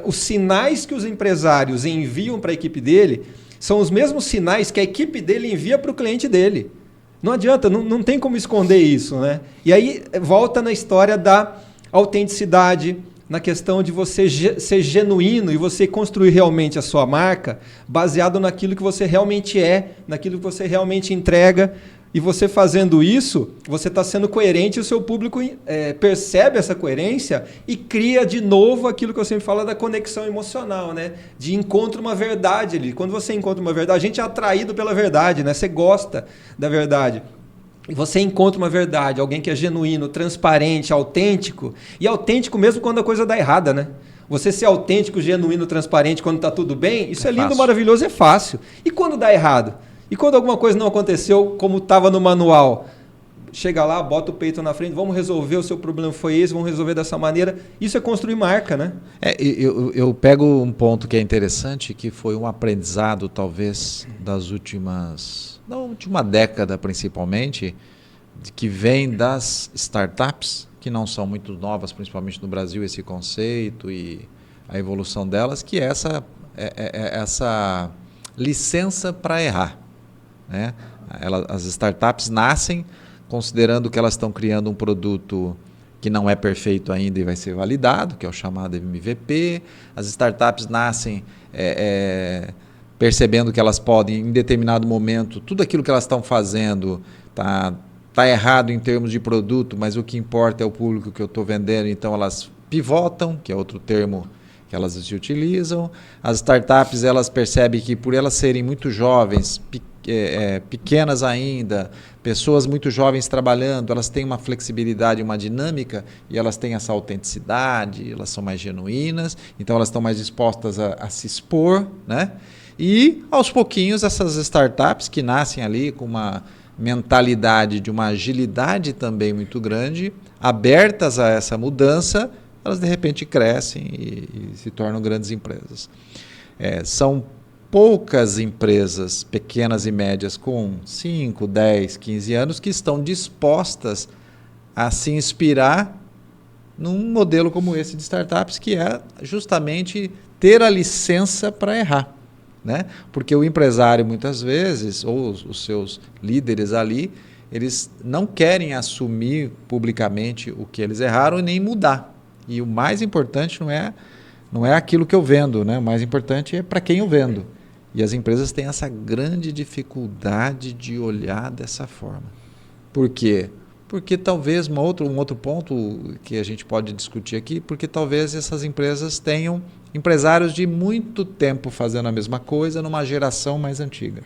os sinais que os empresários enviam para a equipe dele são os mesmos sinais que a equipe dele envia para o cliente dele. Não adianta, não tem como esconder isso, né? E aí volta na história da autenticidade, na questão de você ser genuíno e você construir realmente a sua marca baseado naquilo que você realmente é, naquilo que você realmente entrega. E você fazendo isso, você está sendo coerente e o seu público percebe essa coerência e cria de novo aquilo que eu sempre falo da conexão emocional, né? De encontra uma verdade ali. Quando você encontra uma verdade, a gente é atraído pela verdade, né? Você gosta da verdade. E você encontra uma verdade, alguém que é genuíno, transparente, autêntico. E autêntico mesmo quando a coisa dá errada, né? Você ser autêntico, genuíno, transparente quando está tudo bem, isso é lindo, fácil. Maravilhoso, é fácil. E quando dá errado? E quando alguma coisa não aconteceu como estava no manual? Chega lá, bota o peito na frente, vamos resolver, o seu problema foi esse, vamos resolver dessa maneira. Isso é construir marca, né? Eu pego um ponto que é interessante, que foi um aprendizado, talvez, da última década, principalmente, que vem das startups, que não são muito novas, principalmente no Brasil, esse conceito e a evolução delas, que é essa licença para errar. Né? As startups nascem considerando que elas estão criando um produto que não é perfeito ainda e vai ser validado, que é o chamado MVP. As startups nascem percebendo que elas podem, em determinado momento, tudo aquilo que elas estão fazendo está errado em termos de produto, mas o que importa é o público que eu estou vendendo, então elas pivotam, que é outro termo que elas se utilizam. As startups, elas percebem que por elas serem muito jovens, pequenas ainda, pessoas muito jovens trabalhando, elas têm uma flexibilidade, uma dinâmica, e elas têm essa autenticidade, elas são mais genuínas, então elas estão mais dispostas a se expor, né? E aos pouquinhos essas startups que nascem ali com uma mentalidade de uma agilidade também muito grande, abertas a essa mudança, elas de repente crescem e se tornam grandes empresas. São poucas empresas pequenas e médias com 5, 10, 15 anos que estão dispostas a se inspirar num modelo como esse de startups, que é justamente ter a licença para errar. Né? Porque o empresário, muitas vezes, ou os seus líderes ali, eles não querem assumir publicamente o que eles erraram e nem mudar. E o mais importante não é aquilo que eu vendo, né? O mais importante é para quem eu vendo. E as empresas têm essa grande dificuldade de olhar dessa forma. Por quê? Porque talvez um outro ponto que a gente pode discutir aqui, porque talvez essas empresas tenham empresários de muito tempo fazendo a mesma coisa numa geração mais antiga.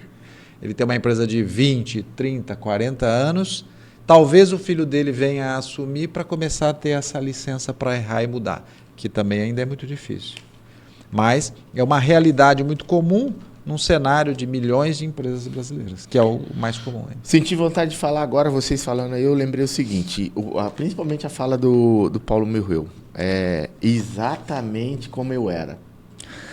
Ele tem uma empresa de 20, 30, 40 anos, talvez o filho dele venha a assumir para começar a ter essa licença para errar e mudar, que também ainda é muito difícil. Mas é uma realidade muito comum num cenário de milhões de empresas brasileiras, que é o mais comum. Senti vontade de falar agora, vocês falando aí, eu lembrei o seguinte, principalmente a fala do Paulo Milreu, exatamente como eu era.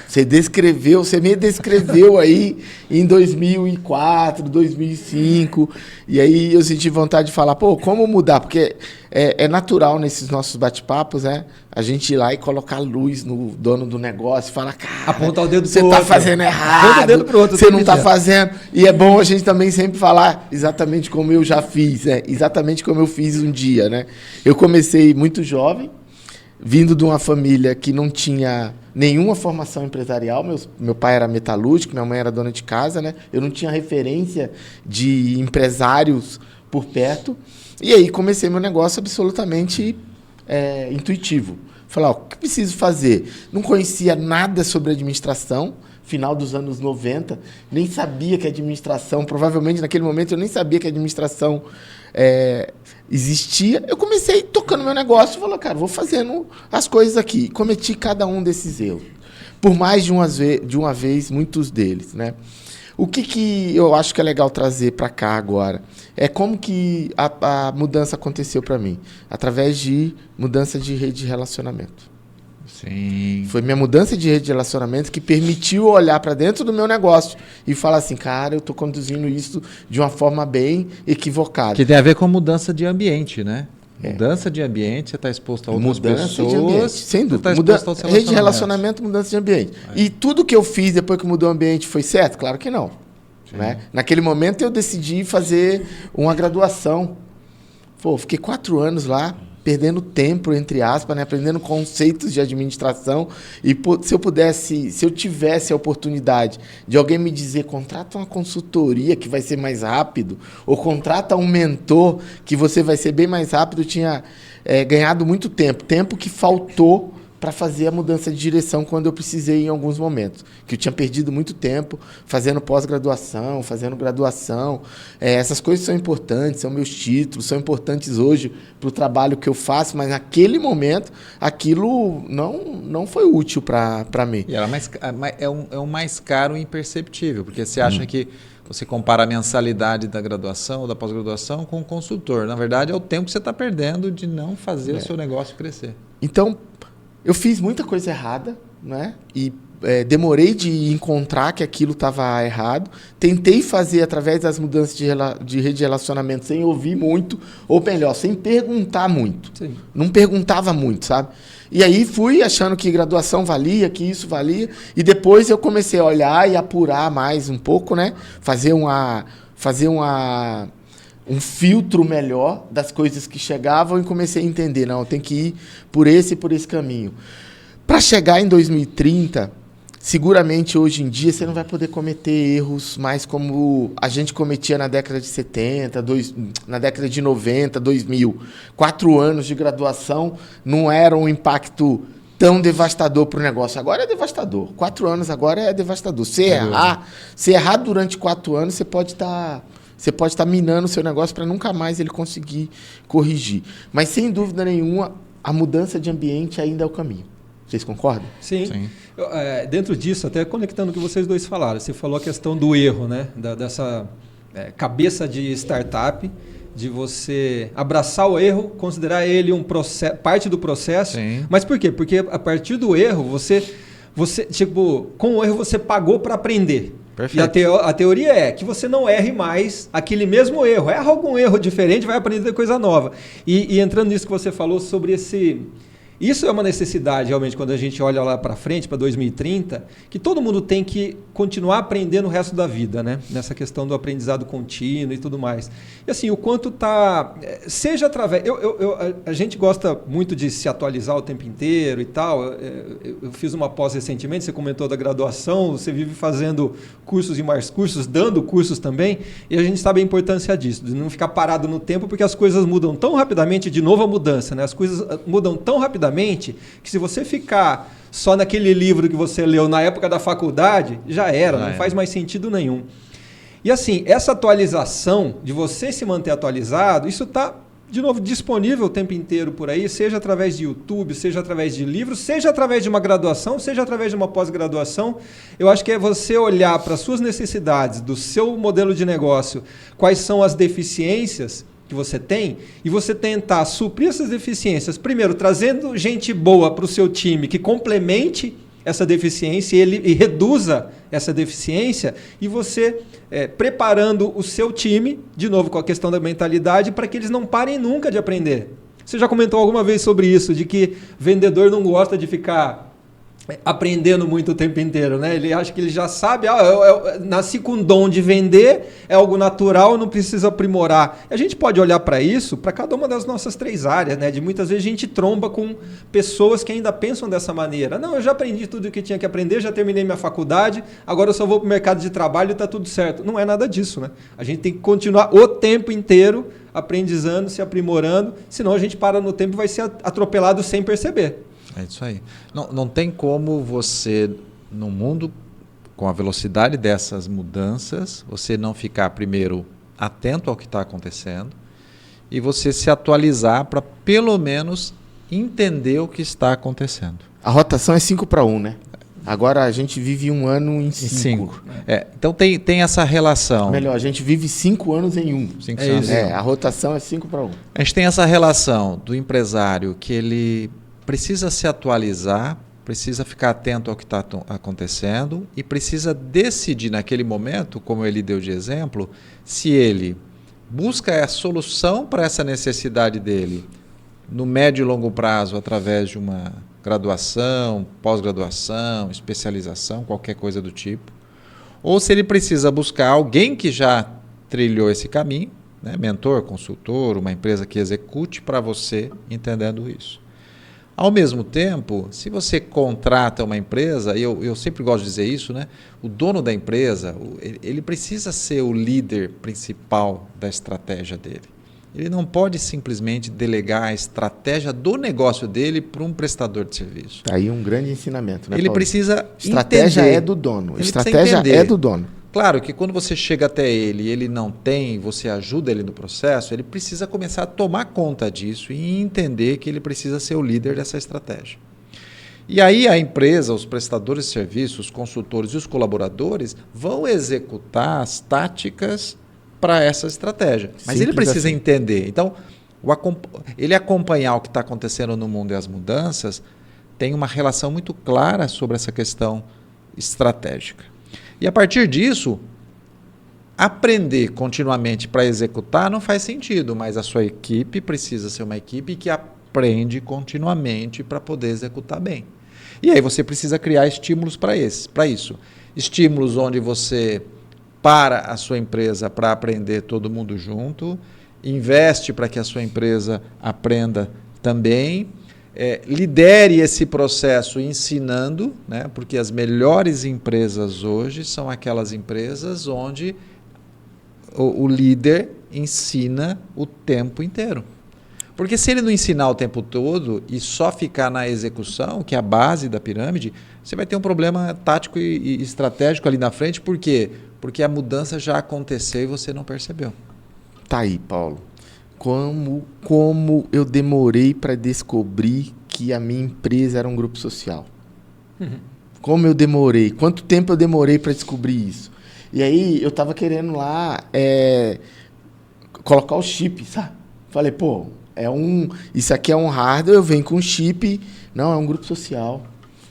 Você me descreveu aí em 2004, 2005, e aí eu senti vontade de falar, como mudar? Porque é natural nesses nossos bate-papos, né? A gente ir lá e colocar luz no dono do negócio, falar, cara, apontar o dedo você está fazendo errado, aponta o dedo pro outro, você não está fazendo. E é bom a gente também sempre falar exatamente como eu já fiz, exatamente como eu fiz um dia, né? Eu comecei muito jovem, vindo de uma família que não tinha nenhuma formação empresarial. Meu pai era metalúrgico, minha mãe era dona de casa, né? Eu não tinha referência de empresários por perto. E aí comecei meu negócio absolutamente intuitivo. Falei, o que preciso fazer? Não conhecia nada sobre administração. Final dos anos 90, nem sabia que a administração, provavelmente naquele momento eu nem sabia que a administração existia. Eu comecei tocando meu negócio e falei, cara, vou fazendo as coisas aqui. Cometi cada um desses erros. Por mais de uma vez, muitos deles, né? O que eu acho que é legal trazer para cá agora é como que a mudança aconteceu para mim. Através de mudança de rede de relacionamento. Sim. Foi minha mudança de rede de relacionamento que permitiu olhar para dentro do meu negócio e falar assim, cara, eu estou conduzindo isso de uma forma bem equivocada. Que tem a ver com mudança de ambiente, né? Mudança de ambiente, você está exposto a outras pessoas. De ambiente, sem dúvida. Rede de relacionamento, mudança de ambiente. E tudo que eu fiz depois que mudou o ambiente foi certo? Claro que não. Né? Naquele momento eu decidi fazer uma graduação. Fiquei 4 anos lá, perdendo tempo, entre aspas, né? Aprendendo conceitos de administração. E se eu tivesse a oportunidade de alguém me dizer, contrata uma consultoria que vai ser mais rápido, ou contrata um mentor que você vai ser bem mais rápido, eu tinha ganhado muito tempo que faltou para fazer a mudança de direção quando eu precisei em alguns momentos. Que eu tinha perdido muito tempo fazendo pós-graduação, fazendo graduação. Essas coisas são importantes, são meus títulos, são importantes hoje para o trabalho que eu faço, mas naquele momento aquilo não foi útil para mim. E é um mais caro e imperceptível, porque você acha que você compara a mensalidade da graduação ou da pós-graduação com o consultor. Na verdade, é o tempo que você está perdendo de não fazer o seu negócio crescer. Então, eu fiz muita coisa errada, né? E demorei de encontrar que aquilo estava errado. Tentei fazer através das mudanças de rede de relacionamento sem ouvir muito, ou melhor, sem perguntar muito. Sim. Não perguntava muito, sabe? E aí fui achando que graduação valia, que isso valia. E depois eu comecei a olhar e apurar mais um pouco, né? Fazer um filtro melhor das coisas que chegavam e comecei a entender, não, eu tenho que ir por esse caminho. Para chegar em 2030, seguramente hoje em dia você não vai poder cometer erros mais como a gente cometia na década de 70, na década de 90, 2000. 4 anos de graduação não era um impacto tão devastador para o negócio. Agora é devastador. 4 anos agora é devastador. Se errar durante 4 anos, você pode estar minando o seu negócio para nunca mais ele conseguir corrigir. Mas, sem dúvida nenhuma, a mudança de ambiente ainda é o caminho. Vocês concordam? Sim. Dentro disso, até conectando o que vocês dois falaram, você falou a questão do erro, né? Dessa cabeça de startup, de você abraçar o erro, considerar ele parte do processo. Sim. Mas por quê? Porque a partir do erro, você com o erro você pagou para aprender. Perfeito. E a teoria é que você não erre mais aquele mesmo erro. Erra algum erro diferente, vai aprender coisa nova. E entrando nisso que você falou sobre esse... Isso é uma necessidade, realmente, quando a gente olha lá para frente, para 2030, que todo mundo tem que continuar aprendendo o resto da vida, né? Nessa questão do aprendizado contínuo e tudo mais. E assim, o quanto está... Seja através... A gente gosta muito de se atualizar o tempo inteiro e tal. Eu fiz uma pós recentemente, você comentou da graduação, você vive fazendo cursos e mais cursos, dando cursos também, e a gente sabe a importância disso, de não ficar parado no tempo, porque as coisas mudam tão rapidamente, de novo a mudança, né? As coisas mudam tão rapidamente que se você ficar só naquele livro que você leu na época da faculdade, já era, não faz mais sentido nenhum. E assim, essa atualização, de você se manter atualizado, isso está, de novo, disponível o tempo inteiro por aí, seja através de YouTube, seja através de livros, seja através de uma graduação, seja através de uma pós-graduação. Eu acho que é você olhar para as suas necessidades, do seu modelo de negócio, quais são as deficiências que você tem, e você tentar suprir essas deficiências, primeiro, trazendo gente boa para o seu time que complemente essa deficiência e reduza essa deficiência, e você preparando o seu time, de novo com a questão da mentalidade, para que eles não parem nunca de aprender. Você já comentou alguma vez sobre isso, de que vendedor não gosta de ficar aprendendo muito o tempo inteiro, né? Ele acha que ele já sabe, eu nasci com dom de vender, é algo natural, não precisa aprimorar. A gente pode olhar para isso, para cada uma das nossas 3 áreas, né? De muitas vezes a gente tromba com pessoas que ainda pensam dessa maneira. Não, eu já aprendi tudo o que tinha que aprender, já terminei minha faculdade, agora eu só vou para o mercado de trabalho e está tudo certo. Não é nada disso, né? A gente tem que continuar o tempo inteiro aprendizando, se aprimorando, senão a gente para no tempo e vai ser atropelado sem perceber. É isso aí. Não tem como você, no mundo com a velocidade dessas mudanças, você não ficar primeiro atento ao que está acontecendo e você se atualizar para pelo menos entender o que está acontecendo. A rotação é 5-1, né? Agora a gente vive um ano em 5. Então tem essa relação. Melhor, a gente vive 5 anos em 1. 5 anos. A rotação é 5-1. A gente tem essa relação do empresário que ele precisa se atualizar, precisa ficar atento ao que está acontecendo e precisa decidir naquele momento, como ele deu de exemplo, se ele busca a solução para essa necessidade dele no médio e longo prazo através de uma graduação, pós-graduação, especialização, qualquer coisa do tipo, ou se ele precisa buscar alguém que já trilhou esse caminho, né? Mentor, consultor, uma empresa que execute para você entendendo isso. Ao mesmo tempo, se você contrata uma empresa, e eu sempre gosto de dizer isso, né? O dono da empresa, ele precisa ser o líder principal da estratégia dele. Ele não pode simplesmente delegar a estratégia do negócio dele para um prestador de serviço. Tá aí um grande ensinamento, né, Ele Paulo? Precisa estratégia entender. é do dono. Ele Estratégia precisa é do dono. Claro que quando você chega até ele e ele não tem, você ajuda ele no processo, ele precisa começar a tomar conta disso e entender que ele precisa ser o líder dessa estratégia. E aí a empresa, os prestadores de serviços, os consultores e os colaboradores vão executar as táticas para essa estratégia. Mas ele precisa entender. Então, ele acompanhar o que está acontecendo no mundo e as mudanças tem uma relação muito clara sobre essa questão estratégica. E a partir disso, aprender continuamente para executar não faz sentido, mas a sua equipe precisa ser uma equipe que aprende continuamente para poder executar bem. E aí você precisa criar estímulos para isso. Estímulos onde você para a sua empresa para aprender todo mundo junto, investe para que a sua empresa aprenda também, lidere esse processo ensinando, né? Porque as melhores empresas hoje são aquelas empresas onde o líder ensina o tempo inteiro. Porque se ele não ensinar o tempo todo e só ficar na execução, que é a base da pirâmide, você vai ter um problema tático e estratégico ali na frente. Por quê? Porque a mudança já aconteceu e você não percebeu. Tá aí, Paulo. Como eu demorei para descobrir que a minha empresa era um grupo social. Como eu demorei. Quanto tempo eu demorei para descobrir isso. E aí eu estava querendo lá colocar o chip, sabe? Falei, pô, isso aqui é um hardware, eu venho com chip. Não, é um grupo social.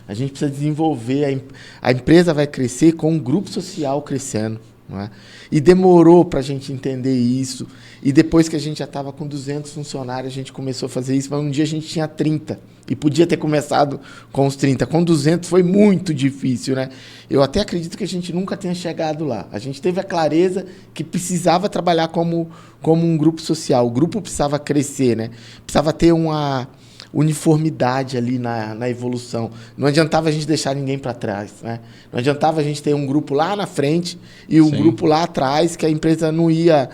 A gente precisa desenvolver, a empresa vai crescer com um grupo social crescendo. Não é? E demorou para a gente entender isso. E depois que a gente já estava com 200 funcionários, a gente começou a fazer isso. Mas um dia a gente tinha 30 e podia ter começado com os 30. Com 200 foi muito difícil, né? Eu até acredito que a gente nunca tenha chegado lá. A gente teve a clareza que precisava trabalhar como um grupo social. O grupo precisava crescer, né? Precisava ter uma uniformidade ali na evolução. Não adiantava a gente deixar ninguém para trás, né? Não adiantava a gente ter um grupo lá na frente e um grupo lá atrás que a empresa não ia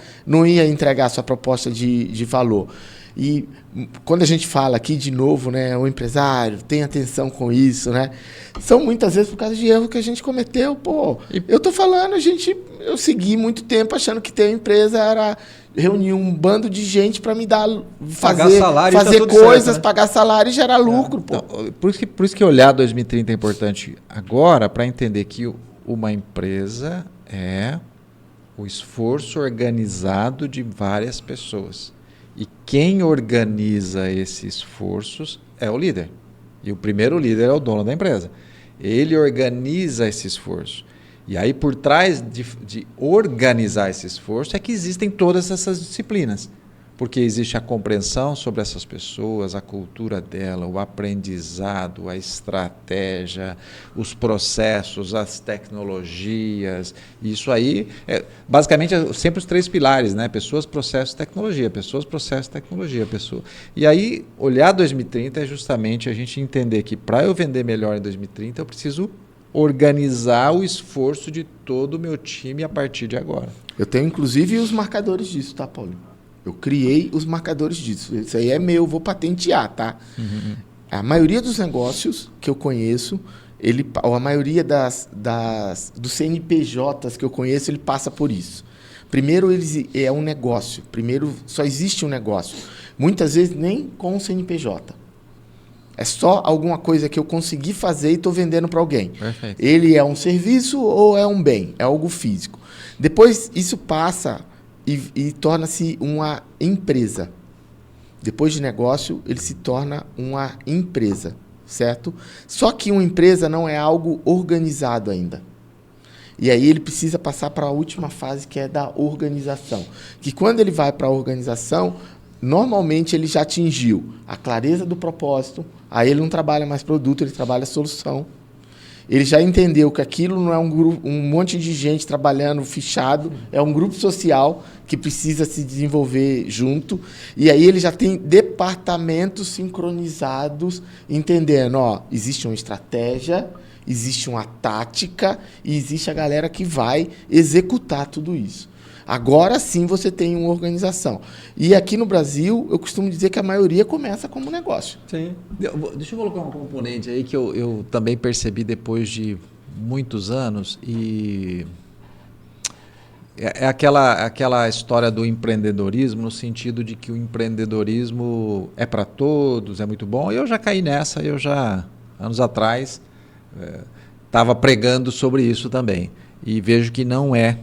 entregar a sua proposta de valor. E quando a gente fala aqui de novo, né, o empresário tem atenção com isso, né? São muitas vezes por causa de erro que a gente cometeu, pô. Eu tô falando, eu segui muito tempo achando que ter uma empresa era reunir um bando de gente para me dar fazer coisas, certo, né? Pagar salário e gerar lucro, pô. Então, por isso que olhar 2030 é importante agora para entender que uma empresa é o esforço organizado de várias pessoas. E quem organiza esses esforços é o líder. E o primeiro líder é o dono da empresa. Ele organiza esse esforço. E aí, por trás de organizar esse esforço, é que existem todas essas disciplinas. Porque existe a compreensão sobre essas pessoas, a cultura dela, o aprendizado, a estratégia, os processos, as tecnologias. Isso aí, basicamente, sempre os 3 pilares, né? Pessoas, processos, tecnologia. Pessoas, processos, tecnologia. Pessoa. E aí, olhar 2030 é justamente a gente entender que para eu vender melhor em 2030, eu preciso organizar o esforço de todo o meu time a partir de agora. Eu tenho, inclusive, os marcadores disso, tá, Paulo? Eu criei os marcadores disso. Isso aí é meu, vou patentear, tá? Uhum. A maioria dos negócios que eu conheço, ou a maioria dos CNPJs que eu conheço, ele passa por isso. Primeiro, é um negócio. Primeiro, só existe um negócio. Muitas vezes, nem com o CNPJ. É só alguma coisa que eu consegui fazer e estou vendendo para alguém. Perfeito. Ele é um serviço ou é um bem? É algo físico. Depois, isso passa e torna-se uma empresa. Depois de negócio, ele se torna uma empresa, certo? Só que uma empresa não é algo organizado ainda. E aí ele precisa passar para a última fase, que é da organização. Que quando ele vai para a organização, normalmente ele já atingiu a clareza do propósito, aí ele não trabalha mais produto, ele trabalha solução. Ele já entendeu que aquilo não é um grupo, um monte de gente trabalhando fechado, é um grupo social que precisa se desenvolver junto. E aí ele já tem departamentos sincronizados, entendendo, ó, existe uma estratégia, existe uma tática e existe a galera que vai executar tudo isso. Agora sim você tem uma organização. E aqui no Brasil, eu costumo dizer que a maioria começa como negócio. Sim. Deixa eu colocar um componente aí que eu também percebi depois de muitos anos e é aquela história do empreendedorismo no sentido de que o empreendedorismo é para todos, é muito bom. Eu já caí nessa, anos atrás, estava pregando sobre isso também. E vejo que não é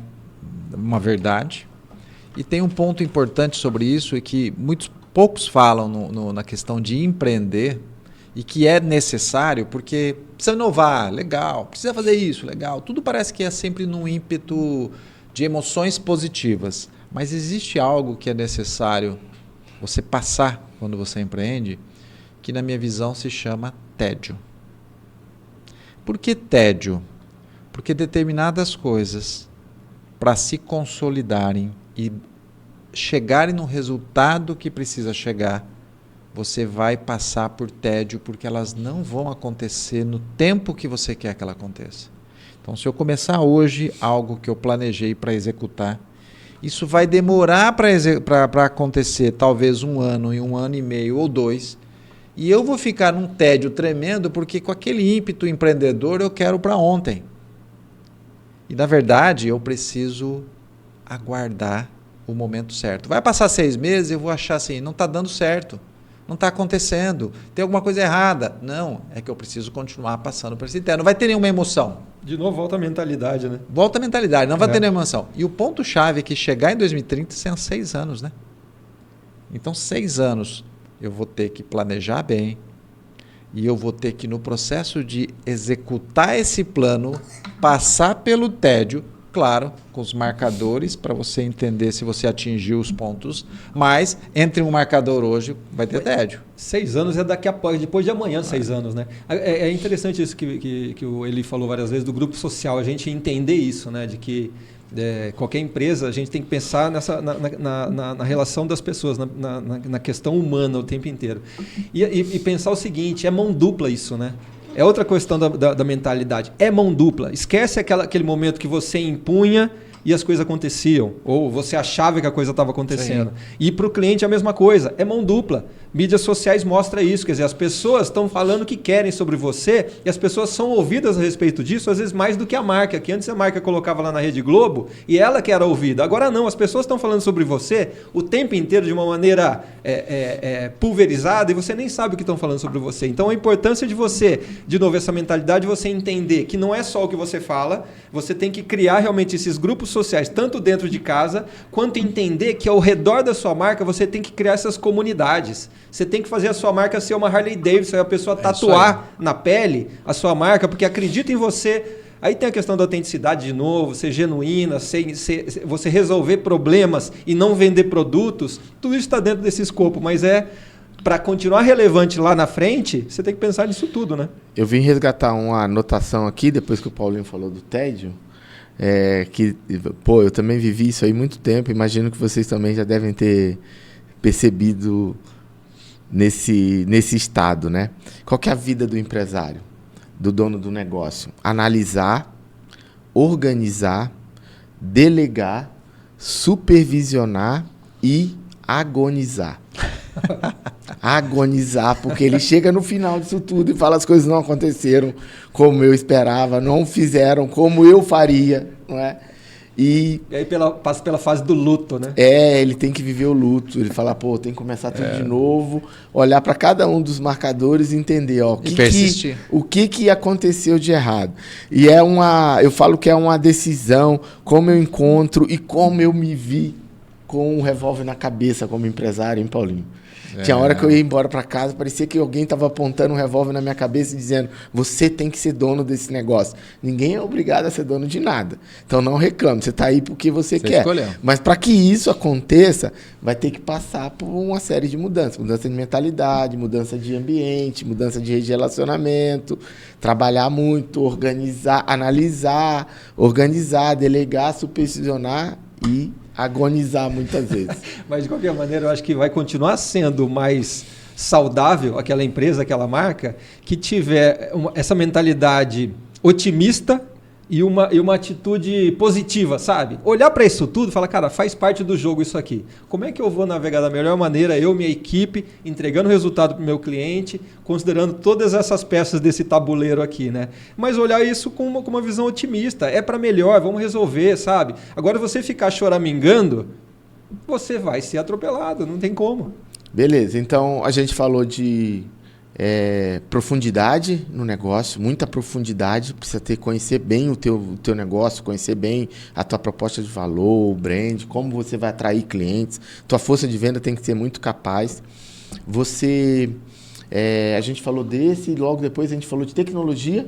uma verdade. E tem um ponto importante sobre isso, é que poucos falam na questão de empreender e que é necessário porque precisa inovar, legal, precisa fazer isso, legal. Tudo parece que é sempre num ímpeto de emoções positivas, mas existe algo que é necessário você passar quando você empreende, que na minha visão se chama tédio. Por que tédio? Porque determinadas coisas, para se consolidarem e chegarem no resultado que precisa chegar, você vai passar por tédio, porque elas não vão acontecer no tempo que você quer que ela aconteça. Então, se eu começar hoje algo que eu planejei para executar, isso vai demorar para acontecer talvez 1 ano, e 1 ano e meio ou 2, e eu vou ficar num tédio tremendo, porque com aquele ímpeto empreendedor eu quero para ontem. E, na verdade, eu preciso aguardar o momento certo. Vai passar 6 meses e eu vou achar assim, não está dando certo, não está acontecendo, tem alguma coisa errada. Não, é que eu preciso continuar passando por esse tédio. Não vai ter nenhuma emoção. De novo, volta a mentalidade, né? Volta a mentalidade, não vai ter nenhuma emoção. E o ponto-chave é que chegar em 2030 são 6 anos, né? Então, 6 anos eu vou ter que planejar bem, e eu vou ter que, no processo de executar esse plano, passar pelo tédio, claro, com os marcadores, para você entender se você atingiu os pontos, mas entre um marcador hoje vai ter tédio. 6 anos é daqui a pouco, depois de amanhã, 6 anos, né? É interessante isso que ele falou várias vezes do grupo social, a gente entender isso, né? De que qualquer empresa, a gente tem que pensar na relação das pessoas, na questão humana o tempo inteiro. E pensar o seguinte, é mão dupla isso, né? É outra questão da mentalidade. É mão dupla. Esquece aquele momento que você impunha e as coisas aconteciam. Ou você achava que a coisa estava acontecendo. Sim. E para o cliente é a mesma coisa. É mão dupla. Mídias sociais mostram isso. Quer dizer, as pessoas estão falando o que querem sobre você e as pessoas são ouvidas a respeito disso, às vezes mais do que a marca. Que antes a marca colocava lá na Rede Globo e ela que era ouvida. Agora não, as pessoas estão falando sobre você o tempo inteiro de uma maneira pulverizada e você nem sabe o que estão falando sobre você. Então a importância de você, de novo, essa mentalidade de você entender que não é só o que você fala, você tem que criar realmente esses grupos sociais, tanto dentro de casa, quanto entender que ao redor da sua marca você tem que criar essas comunidades. Você tem que fazer a sua marca ser uma Harley Davidson, a pessoa tatuar na pele a sua marca, porque acredita em você. Aí tem a questão da autenticidade de novo, ser genuína, você resolver problemas e não vender produtos. Tudo isso está dentro desse escopo, mas para continuar relevante lá na frente, você tem que pensar nisso tudo, né? Eu vim resgatar uma anotação aqui, depois que o Paulinho falou do tédio, eu também vivi isso aí há muito tempo, imagino que vocês também já devem ter percebido nesse estado, né? Qual que é a vida do empresário, do dono do negócio? Analisar, organizar, delegar, supervisionar e agonizar. Agonizar, porque ele chega no final disso tudo e fala: as coisas não aconteceram como eu esperava, não fizeram como eu faria, não é? E aí passa pela fase do luto, né? Ele tem que viver o luto. Ele fala, tem que começar tudo de novo, olhar para cada um dos marcadores e entender, o que aconteceu de errado. E eu falo que é uma decisão, como eu encontro e como eu me vi com um revólver na cabeça como empresário, hein, Paulinho? Tinha hora que eu ia embora para casa, parecia que alguém estava apontando um revólver na minha cabeça e dizendo: você tem que ser dono desse negócio. Ninguém é obrigado a ser dono de nada. Então não reclame, você está aí porque você quer. Escolheu. Mas para que isso aconteça, vai ter que passar por uma série de mudanças. Mudança de mentalidade, mudança de ambiente, mudança de rede de relacionamento, trabalhar muito, organizar, analisar, organizar, delegar, supervisionar e agonizar muitas vezes. Mas, de qualquer maneira, eu acho que vai continuar sendo mais saudável aquela empresa, aquela marca, que tiver essa mentalidade otimista e uma atitude positiva, sabe? Olhar para isso tudo e falar, cara, faz parte do jogo isso aqui. Como é que eu vou navegar da melhor maneira, eu, minha equipe, entregando resultado para o meu cliente, considerando todas essas peças desse tabuleiro aqui, né? Mas olhar isso com uma visão otimista. É para melhor, vamos resolver, sabe? Agora, você ficar choramingando, você vai ser atropelado, não tem como. Beleza, então a gente falou de profundidade no negócio, muita profundidade, precisa conhecer bem o teu negócio, conhecer bem a tua proposta de valor, o brand, como você vai atrair clientes, tua força de venda tem que ser muito capaz. A gente falou desse, logo depois a gente falou de tecnologia,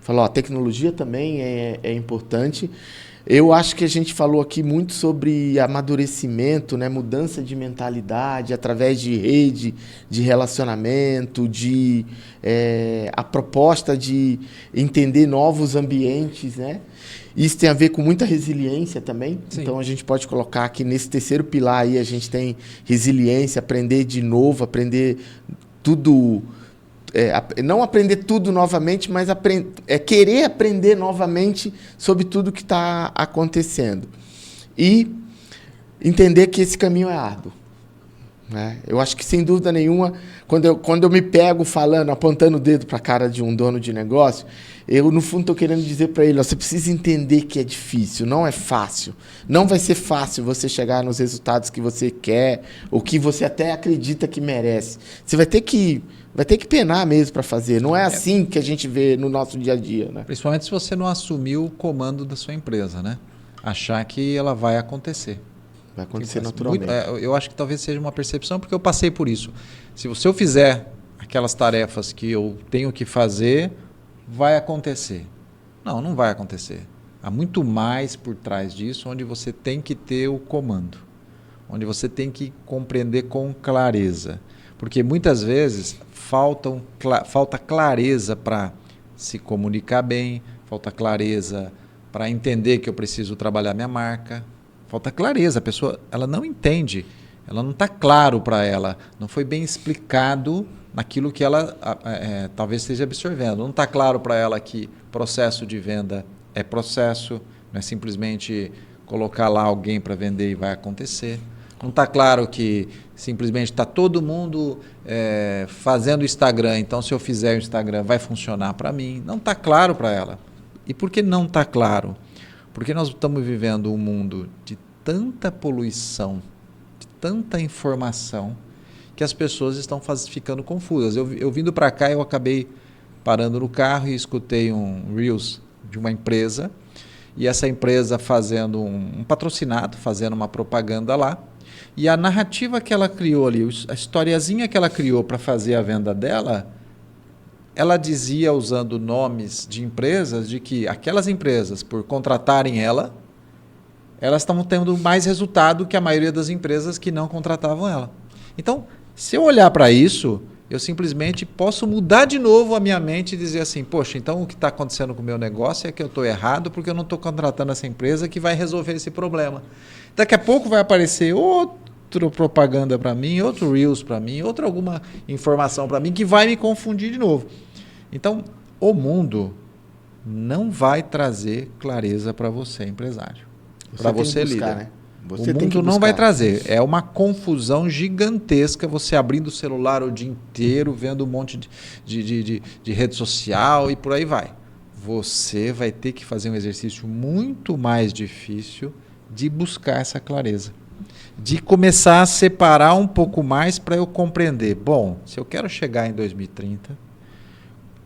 a tecnologia também é importante. Eu acho que a gente falou aqui muito sobre amadurecimento, né? Mudança de mentalidade através de rede, de relacionamento, a proposta de entender novos ambientes, né? Isso tem a ver com muita resiliência também. Sim. Então, a gente pode colocar aqui nesse terceiro pilar aí, a gente tem resiliência, aprender de novo, aprender tudo... não aprender tudo novamente, mas querer aprender novamente sobre tudo que está acontecendo. E entender que esse caminho é árduo. Né? Eu acho que, sem dúvida nenhuma, quando eu me pego falando, apontando o dedo para a cara de um dono de negócio, eu, no fundo, estou querendo dizer para ele, você precisa entender que é difícil, não é fácil. Não vai ser fácil você chegar nos resultados que você quer, ou que você até acredita que merece. Você vai ter que penar mesmo para fazer. Não é assim que a gente vê no nosso dia a dia. Né? Principalmente se você não assumir o comando da sua empresa, né? Achar que ela vai acontecer. Vai acontecer naturalmente. Eu acho que talvez seja uma percepção, porque eu passei por isso. Se eu fizer aquelas tarefas que eu tenho que fazer, vai acontecer. Não vai acontecer. Há muito mais por trás disso, onde você tem que ter o comando. Onde você tem que compreender com clareza. Porque muitas vezes falta clareza para se comunicar bem, falta clareza para entender que eu preciso trabalhar minha marca, falta clareza. A pessoa ela não entende, ela não está claro para ela, não foi bem explicado naquilo que ela talvez esteja absorvendo. Não está claro para ela que processo de venda é processo, não é simplesmente colocar lá alguém para vender e vai acontecer. Não está claro que simplesmente está todo mundo fazendo Instagram, então se eu fizer o Instagram vai funcionar para mim. Não está claro para ela. E por que não está claro? Porque nós estamos vivendo um mundo de tanta poluição, de tanta informação, que as pessoas estão ficando confusas. Eu vindo para cá, eu acabei parando no carro e escutei um Reels de uma empresa, e essa empresa fazendo um patrocinado, fazendo uma propaganda lá. E a narrativa que ela criou ali, a historiazinha que ela criou para fazer a venda dela, ela dizia, usando nomes de empresas, de que aquelas empresas, por contratarem ela, elas estavam tendo mais resultado que a maioria das empresas que não contratavam ela. Então, se eu olhar para isso, eu simplesmente posso mudar de novo a minha mente e dizer assim, poxa, então o que está acontecendo com o meu negócio é que eu estou errado porque eu não estou contratando essa empresa que vai resolver esse problema. Daqui a pouco vai aparecer outra propaganda para mim, outro Reels para mim, outra alguma informação para mim que vai me confundir de novo. Então, o mundo não vai trazer clareza para você, empresário. Para você, líder. Né? Você o mundo não vai trazer. É uma confusão gigantesca você abrindo o celular o dia inteiro, vendo um monte de rede social e por aí vai. Você vai ter que fazer um exercício muito mais difícil de buscar essa clareza. De começar a separar um pouco mais para eu compreender. Bom, se eu quero chegar em 2030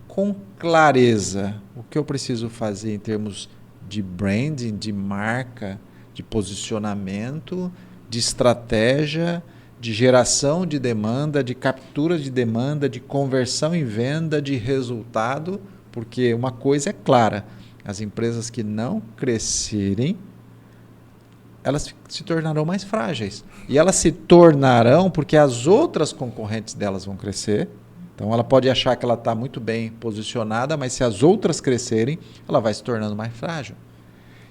com clareza, o que eu preciso fazer em termos de branding, de marca, de posicionamento, de estratégia, de geração de demanda, de captura de demanda, de conversão em venda, de resultado, porque uma coisa é clara, as empresas que não crescerem, elas se tornarão mais frágeis. E elas se tornarão porque as outras concorrentes delas vão crescer. Então ela pode achar que ela está muito bem posicionada, mas se as outras crescerem, ela vai se tornando mais frágil.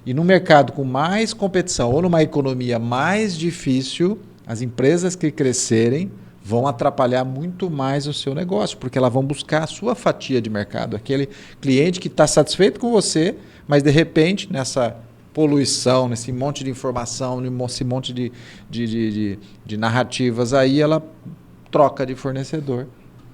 E no mercado com mais competição ou numa economia mais difícil, as empresas que crescerem vão atrapalhar muito mais o seu negócio, porque elas vão buscar a sua fatia de mercado. Aquele cliente que está satisfeito com você, mas de repente nessa poluição, nesse monte de informação, nesse monte de narrativas, aí ela troca de fornecedor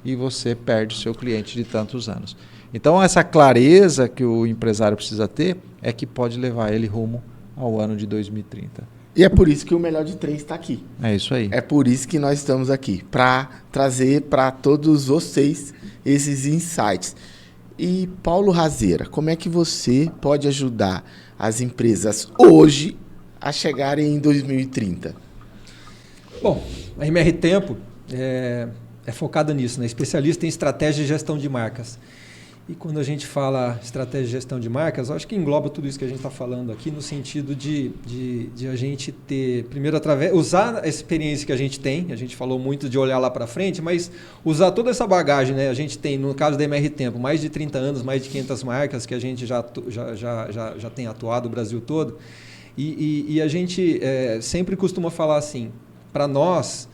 e você perde o seu cliente de tantos anos. Então, essa clareza que o empresário precisa ter é que pode levar ele rumo ao ano de 2030. E é por isso que o Melhor de 3 está aqui. É isso aí. É por isso que nós estamos aqui, para trazer para todos vocês esses insights. E Paulo Razeira, como é que você pode ajudar as empresas hoje a chegarem em 2030? Bom, a MR Tempo é focada nisso, né? Especialista em estratégia e gestão de marcas. E quando a gente fala estratégia de gestão de marcas, eu acho que engloba tudo isso que a gente está falando aqui, no sentido de a gente ter, primeiro, usar a experiência que a gente falou muito de olhar lá para frente, mas usar toda essa bagagem, né? A gente tem, no caso da MR Tempo, mais de 30 anos, mais de 500 marcas que a gente já tem atuado o Brasil todo, e a gente sempre costuma falar assim, para nós,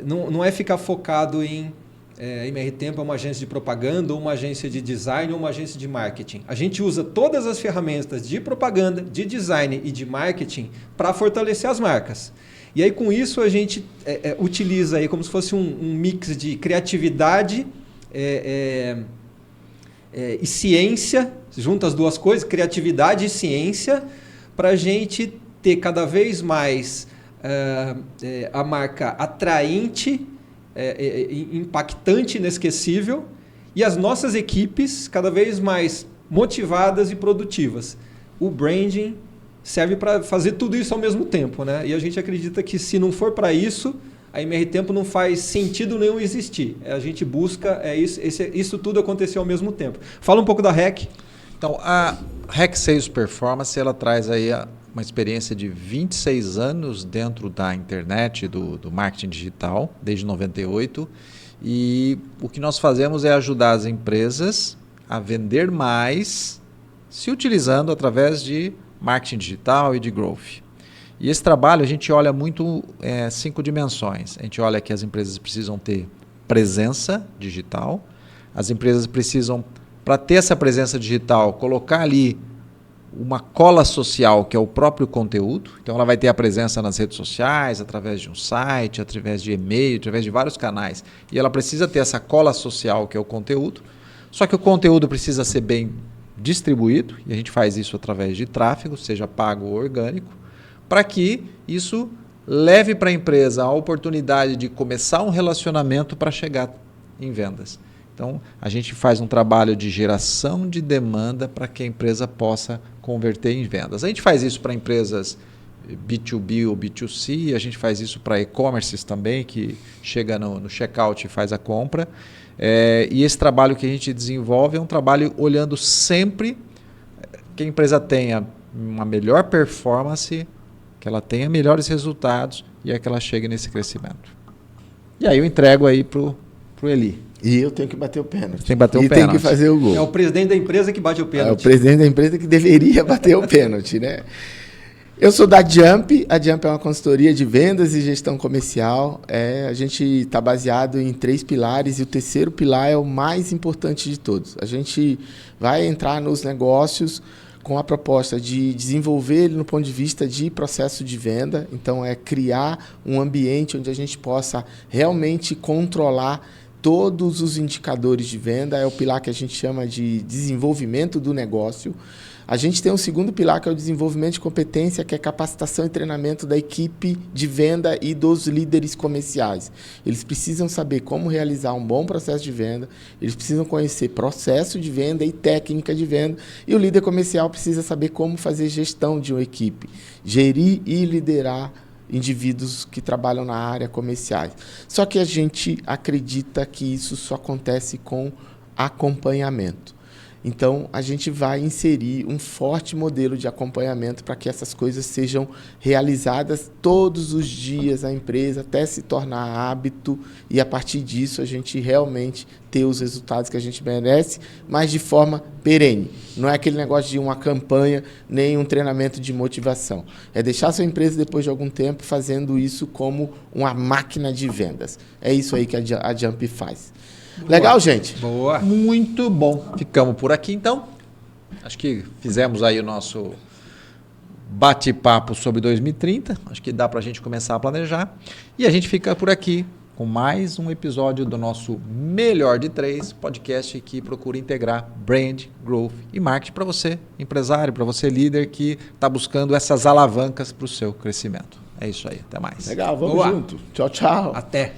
não é ficar focado em MR Tempo é uma agência de propaganda, ou uma agência de design, ou uma agência de marketing. A gente usa todas as ferramentas de propaganda, de design e de marketing para fortalecer as marcas. E aí, com isso, a gente utiliza aí como se fosse um mix de criatividade e ciência, junta as duas coisas, criatividade e ciência, para a gente ter cada vez mais a marca atraente, impactante, inesquecível, e as nossas equipes cada vez mais motivadas e produtivas. O branding serve para fazer tudo isso ao mesmo tempo, né? E a gente acredita que, se não for para isso, a MR Tempo não faz sentido nenhum existir. A gente busca isso tudo acontecer ao mesmo tempo. Fala um pouco da REC. Então, a REC Sales Performance, ela traz aí uma experiência de 26 anos dentro da internet, do marketing digital, desde 98. E o que nós fazemos é ajudar as empresas a vender mais, se utilizando através de marketing digital e de growth. E esse trabalho a gente olha muito 5 dimensões. A gente olha que as empresas precisam ter presença digital, as empresas precisam, para ter essa presença digital, colocar ali uma cola social, que é o próprio conteúdo. Então ela vai ter a presença nas redes sociais, através de um site, através de e-mail, através de vários canais. E ela precisa ter essa cola social, que é o conteúdo. Só que o conteúdo precisa ser bem distribuído, e a gente faz isso através de tráfego, seja pago ou orgânico, para que isso leve para a empresa a oportunidade de começar um relacionamento para chegar em vendas. Então, a gente faz um trabalho de geração de demanda para que a empresa possa converter em vendas. A gente faz isso para empresas B2B ou B2C, a gente faz isso para e-commerces também, que chega no checkout e faz a compra. E esse trabalho que a gente desenvolve é um trabalho olhando sempre que a empresa tenha uma melhor performance, que ela tenha melhores resultados e que ela chegue nesse crescimento. E aí eu entrego aí para o Eli. E eu tenho que bater o pênalti. Tem que bater o pênalti. E tem que fazer o gol. É o presidente da empresa que bate o pênalti. É o presidente da empresa que deveria bater o pênalti, né? Eu sou da Jump. A Jump é uma consultoria de vendas e gestão comercial. A gente está baseado em 3 pilares e o terceiro pilar é o mais importante de todos. A gente vai entrar nos negócios com a proposta de desenvolver ele no ponto de vista de processo de venda. Então, é criar um ambiente onde a gente possa realmente controlar todos os indicadores de venda. É o pilar que a gente chama de desenvolvimento do negócio. A gente tem um segundo pilar, que é o desenvolvimento de competência, que é capacitação e treinamento da equipe de venda e dos líderes comerciais. Eles precisam saber como realizar um bom processo de venda, eles precisam conhecer processo de venda e técnica de venda, e o líder comercial precisa saber como fazer gestão de uma equipe, gerir e liderar indivíduos que trabalham na área comerciais. Só que a gente acredita que isso só acontece com acompanhamento. Então, a gente vai inserir um forte modelo de acompanhamento para que essas coisas sejam realizadas todos os dias na empresa, até se tornar hábito, e a partir disso a gente realmente ter os resultados que a gente merece, mas de forma perene. Não é aquele negócio de uma campanha, nem um treinamento de motivação. É deixar a sua empresa, depois de algum tempo, fazendo isso como uma máquina de vendas. É isso aí que a Jump faz. Boa. Legal, gente? Boa. Muito bom. Ficamos por aqui, então. Acho que fizemos aí o nosso bate-papo sobre 2030. Acho que dá para a gente começar a planejar. E a gente fica por aqui com mais um episódio do nosso Melhor de 3 podcast que procura integrar brand, growth e marketing para você, empresário, para você, líder, que está buscando essas alavancas para o seu crescimento. É isso aí. Até mais. Legal, vamos junto. Tchau, tchau. Até.